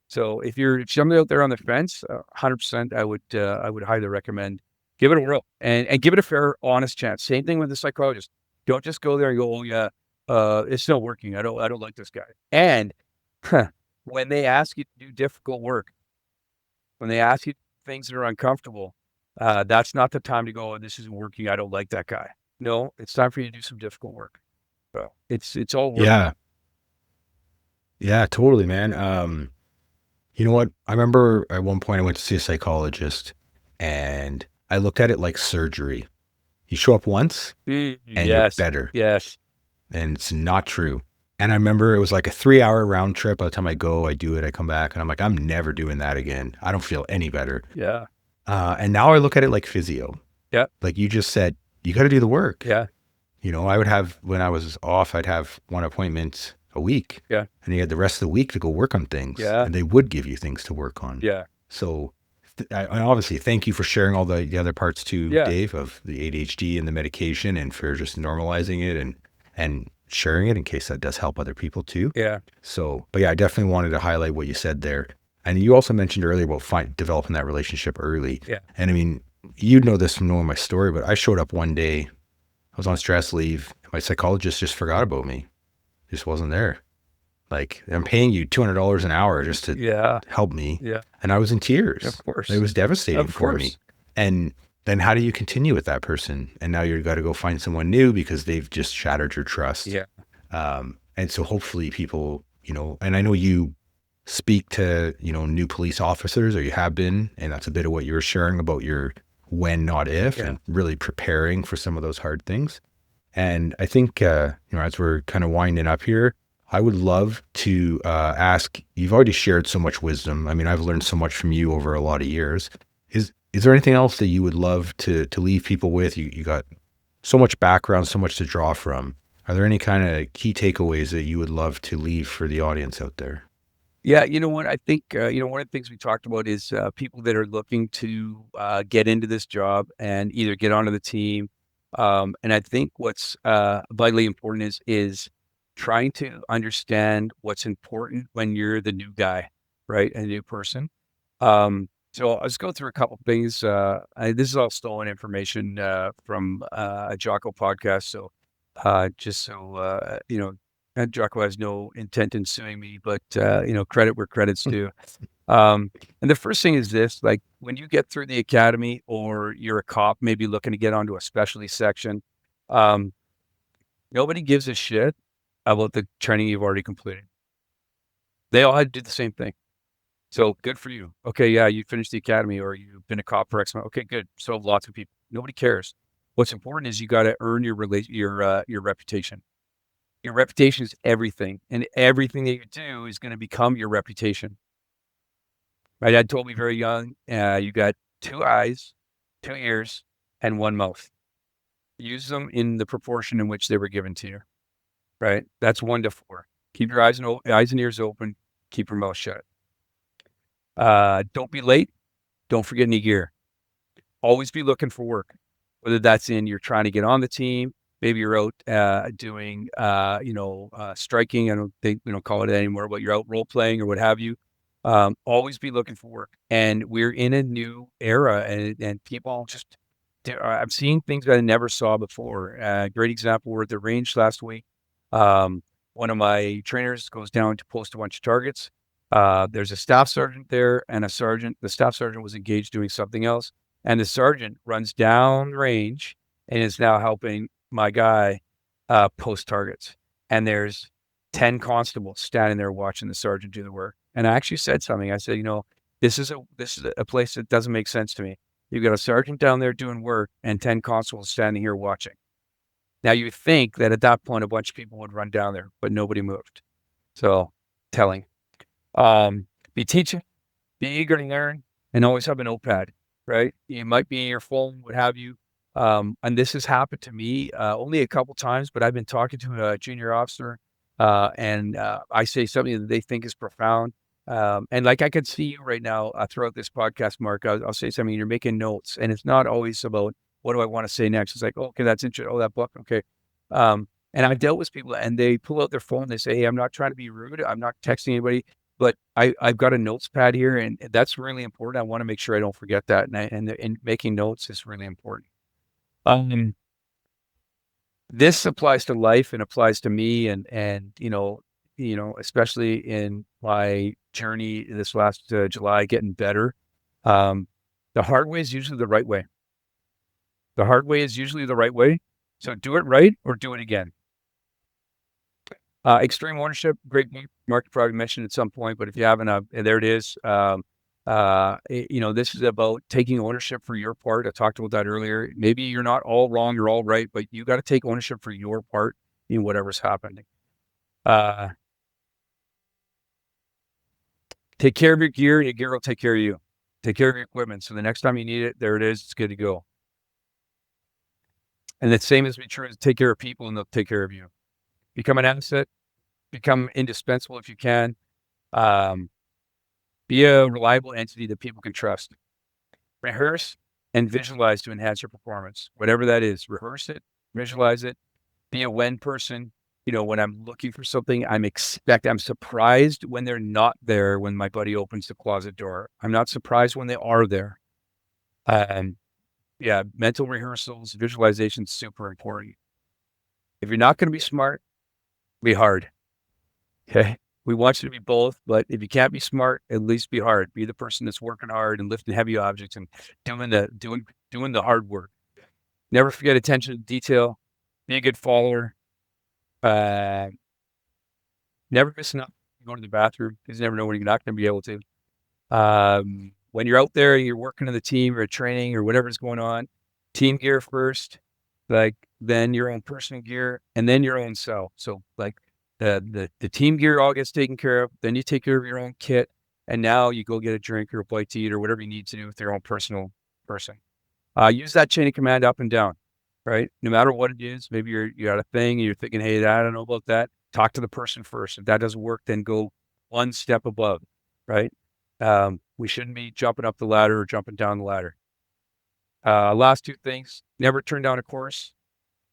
so if somebody out there on the fence, 100%, I would highly recommend give it a whirl and give it a fair, honest chance. Same thing with the psychologist. Don't just go there and go, oh yeah, it's not working. I don't like this guy. And when they ask you to do difficult work, when they ask you things that are uncomfortable, that's not the time to go, oh, this isn't working. I don't like that guy. No, it's time for you to do some difficult work. So it's all work. Yeah. Yeah, totally, man. You know what? I remember at one point I went to see a psychologist and I looked at it like surgery. You show up once and you're Yes. better. Yes. And it's not true. And I remember it was like a 3-hour round trip. By the time I go, I do it, I come back, and I'm like, I'm never doing that again. I don't feel any better. Yeah. And now I look at it like physio. Yeah. Like you just said, you got to do the work. Yeah. I would have, when I was off, I'd have one appointment a week. Yeah. And you had the rest of the week to go work on things. Yeah. And they would give you things to work on. Yeah. So I obviously thank you for sharing all the other parts too, Yeah. Dave, of the ADHD and the medication, and for just normalizing it and sharing it in case that does help other people too. Yeah. So, but yeah, I definitely wanted to highlight what you said there. And you also mentioned earlier about developing that relationship early. Yeah. And I mean, you know this from knowing my story, but I showed up one day, I was on stress leave, and my psychologist just forgot about me. Just wasn't there. Like, I'm paying you $200 an hour just to help me. Yeah. And I was in tears. Of course. It was devastating Of for course. me. And then how do you continue with that person? And now you've got to go find someone new because they've just shattered your trust. Yeah. And so hopefully people, and I know you speak to, new police officers, or you have been, and that's a bit of what you were sharing about your when, not if, and really preparing for some of those hard things. And I think, as we're kind of winding up here, I would love to ask, you've already shared so much wisdom. I mean, I've learned so much from you over a lot of years. Is there anything else that you would love to leave people with? You got so much background, so much to draw from. Are there any kind of key takeaways that you would love to leave for the audience out there? Yeah, you know what? I think, one of the things we talked about is people that are looking to get into this job and either get onto the team. And I think what's vitally important is trying to understand what's important when you're the new guy, right? A new person. So I'll just go through a couple things. This is all stolen information from a Jocko podcast. So just so, and Jocko has no intent in suing me, but, credit where credit's due. And the first thing is this, like when you get through the academy or you're a cop, maybe looking to get onto a specialty section, nobody gives a shit about the training you've already completed. They all had to do the same thing. So good for you. Okay, yeah, you finished the academy or you've been a cop for X amount. Okay, good. So lots of people. Nobody cares. What's important is you got to earn your your reputation. Your reputation is everything, and everything that you do is going to become your reputation. My dad told me very young, you got 2 eyes, 2 ears, and 1 mouth. Use them in the proportion in which they were given to you, right? That's 1 to 4. Keep your eyes and ears open. Keep your mouth shut. Don't be late. Don't forget any gear. Always be looking for work, whether that's in you're trying to get on the team, maybe you're out doing striking. I don't think we don't call it anymore, but you're out role playing or what have you. Always be looking for work. And we're in a new era, and people just I'm seeing things that I never saw before. Great example, we're at the range last week. One of my trainers goes down to post a bunch of targets. There's a staff sergeant there and a sergeant. The staff sergeant was engaged doing something else. And the sergeant runs down range and is now helping my guy post targets. And there's 10 constables standing there watching the sergeant do the work. And I actually said something. I said, this is a place that doesn't make sense to me. You've got a sergeant down there doing work and 10 constables standing here watching. Now you think that at that point a bunch of people would run down there, but nobody moved. So telling. Be teaching, be eager to learn, and always have a notepad, right? You might be in your phone, what have you. And this has happened to me only a couple times, but I've been talking to a junior officer, and I say something that they think is profound. And like I could see you right now throughout this podcast, Mark. I'll say something. You're making notes, and it's not always about what do I want to say next. It's like, oh, okay, that's interesting. Oh, that book, okay. And I've dealt with people, and they pull out their phone. They say, "Hey, I'm not trying to be rude. I'm not texting anybody." But I've got a notes pad here, and that's really important. I want to make sure I don't forget that, and making notes is really important. This applies to life and applies to me, and especially in my journey this last July, getting better. The hard way is usually the right way. The hard way is usually the right way. So do it right or do it again. Extreme ownership, great book. Mark probably mentioned at some point, but if you haven't, there it is. This is about taking ownership for your part. I talked about that earlier. Maybe you're not all wrong, you're all right, but you got to take ownership for your part in whatever's happening. Take care of your gear, and your gear will take care of you. Take care of your equipment. So the next time you need it, there it is. It's good to go. And the same is true to take care of people, and they'll take care of you. Become an asset. Become indispensable if you can. Be a reliable entity that people can trust. Rehearse and visualize to enhance your performance. Whatever that is, rehearse it, visualize it. Be a when person. When I'm looking for something, I'm surprised when they're not there when my buddy opens the closet door. I'm not surprised when they are there. Mental rehearsals, visualization, super important. If you're not going to be smart, be hard. Okay. We want you to be both, but if you can't be smart, at least be hard. Be the person that's working hard and lifting heavy objects and doing the hard work. Never forget attention to detail. Be a good follower. Never miss enough. Go to the bathroom because you never know when you're not going to be able to. When you're out there, you're working in the team or training or whatever's going on, team gear first, then your own personal gear, and then your own self. So the team gear all gets taken care of. Then you take care of your own kit, and now you go get a drink or a bite to eat or whatever you need to do with your own personal person. Use that chain of command up and down, right? No matter what it is, maybe you got a thing and you're thinking, hey, I don't know about that. Talk to the person first. If that doesn't work, then go one step above, right? We shouldn't be jumping up the ladder or jumping down the ladder. Last 2 things, never turn down a course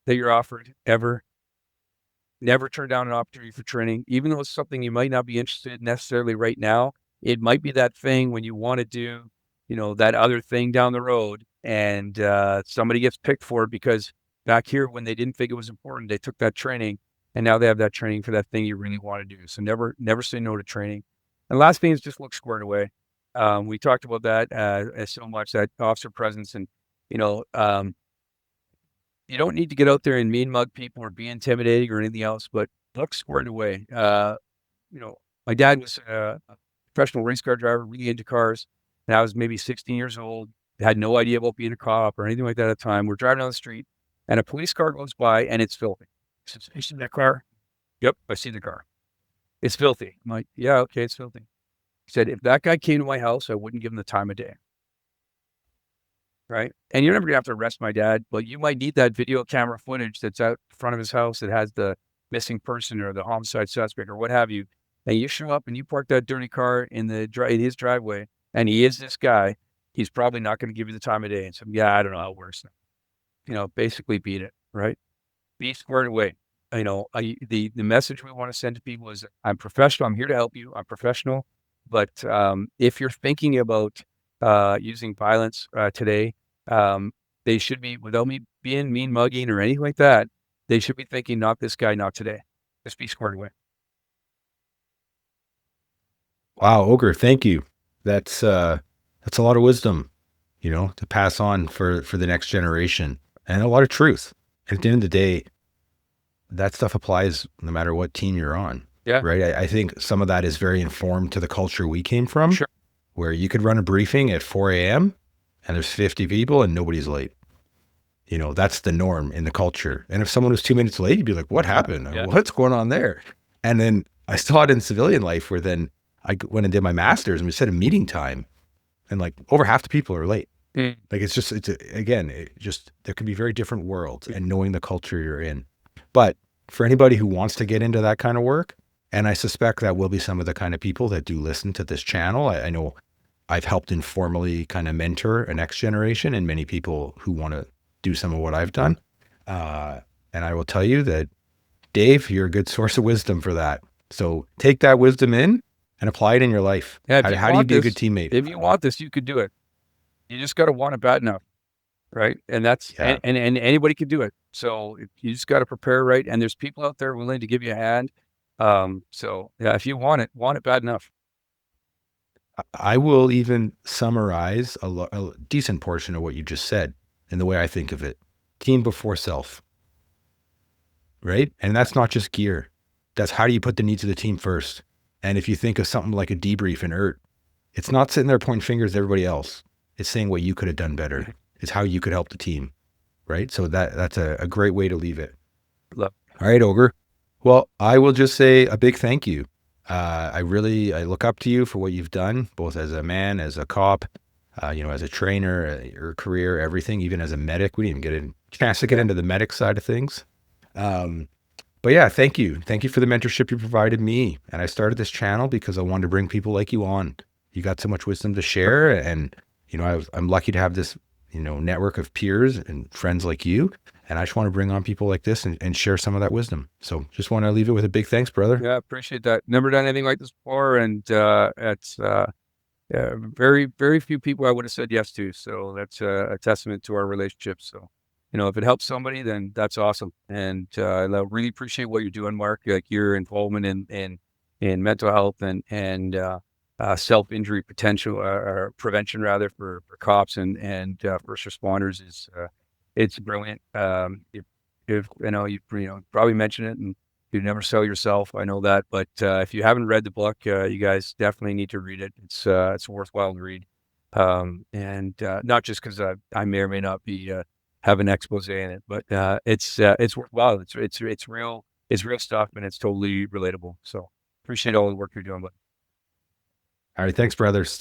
that you're offered, ever. Never turn down an opportunity for training, even though it's something you might not be interested in necessarily right now. It might be that thing when you want to do, that other thing down the road, and somebody gets picked for it because back here when they didn't think it was important, they took that training, and now they have that training for that thing you really want to do. So never say no to training. And last thing is just look squared away. We talked about that so much, that officer presence, and you don't need to get out there and mean mug people or be intimidating or anything else, but look squared away. My dad was a professional race car driver, really into cars, and I was maybe 16 years old. Had no idea about being a cop or anything like that at the time. We're driving down the street, and a police car goes by, and it's filthy. He says, "You see that car?" "Yep, I see the car. It's filthy." I'm like, "Yeah, okay, it's filthy." He said, "If that guy came to my house, I wouldn't give him the time of day." Right? And you're never gonna have to arrest my dad, but you might need that video camera footage that's out front of his house that has the missing person or the homicide suspect or what have you. And you show up and you park that dirty car in in his driveway, and he is this guy. He's probably not going to give you the time of day. And so, yeah, I don't know how it works. Basically beat it, right? Be squared away. The message we want to send to people is, I'm professional. I'm here to help you. I'm professional. But if you're thinking about using violence today, they should be, without me being mean mugging or anything like that, they should be thinking, not this guy, not today. Just be squared away. Wow, Ogre, thank you. That's a lot of wisdom, to pass on for the next generation, and a lot of truth. At the end of the day, that stuff applies no matter what team you're on. Yeah. Right. I think some of that is very informed to the culture we came from, Sure. where you could run a briefing at 4 a.m. and there's 50 people and nobody's late. That's the norm in the culture. And if someone was 2 minutes late, you'd be like, what happened? Yeah. What's going on there? And then I saw it in civilian life, where then I went and did my master's, and we set a meeting time, and like over half the people are late. Mm. Like, there can be very different worlds, and knowing the culture you're in. But for anybody who wants to get into that kind of work, and I suspect that will be some of the kind of people that do listen to this channel. I know I've helped informally kind of mentor a next generation, and many people who want to do some of what I've done. And I will tell you that, Dave, you're a good source of wisdom for that. So take that wisdom in and apply it in your life. Yeah, How do you be a good teammate? If you want this, you could do it. You just got to want it bad enough. Right. And that's, Yeah. and anybody can do it. So you just got to prepare right. And there's people out there willing to give you a hand. So yeah, if you want it bad enough. I will even summarize a decent portion of what you just said in the way I think of it. Team before self, right? And that's not just gear. That's how do you put the needs of the team first? And if you think of something like a debrief in ERT, it's not sitting there pointing fingers at everybody else. It's saying what you could have done better. It's how you could help the team, right? So that's a great way to leave it. Love. All right, Ogre. Well, I will just say a big thank you. I look up to you for what you've done, both as a man, as a cop, as a trainer, your career, everything, even as a medic. We didn't even get a chance to get into the medic side of things. But yeah, thank you. Thank you for the mentorship you provided me. And I started this channel because I wanted to bring people like you on. You got so much wisdom to share, and, I'm lucky to have this, network of peers and friends like you. And I just want to bring on people like this and share some of that wisdom. So just want to leave it with a big thanks, brother. Yeah, appreciate that. Never done anything like this before. And it's very, very few people I would have said yes to. So that's a testament to our relationship. So, if it helps somebody, then that's awesome. And I really appreciate what you're doing, Mark, like your involvement in mental health and self-injury potential or prevention rather for cops and first responders is it's brilliant. If you probably mentioned it, and you never sell yourself, I know that, but if you haven't read the book, you guys definitely need to read it. It's worthwhile to read, and not just because I may or may not be have an expose in it, but it's worthwhile. It's real stuff, and it's totally relatable. So appreciate all the work you're doing. But All right. Thanks, brother. Stay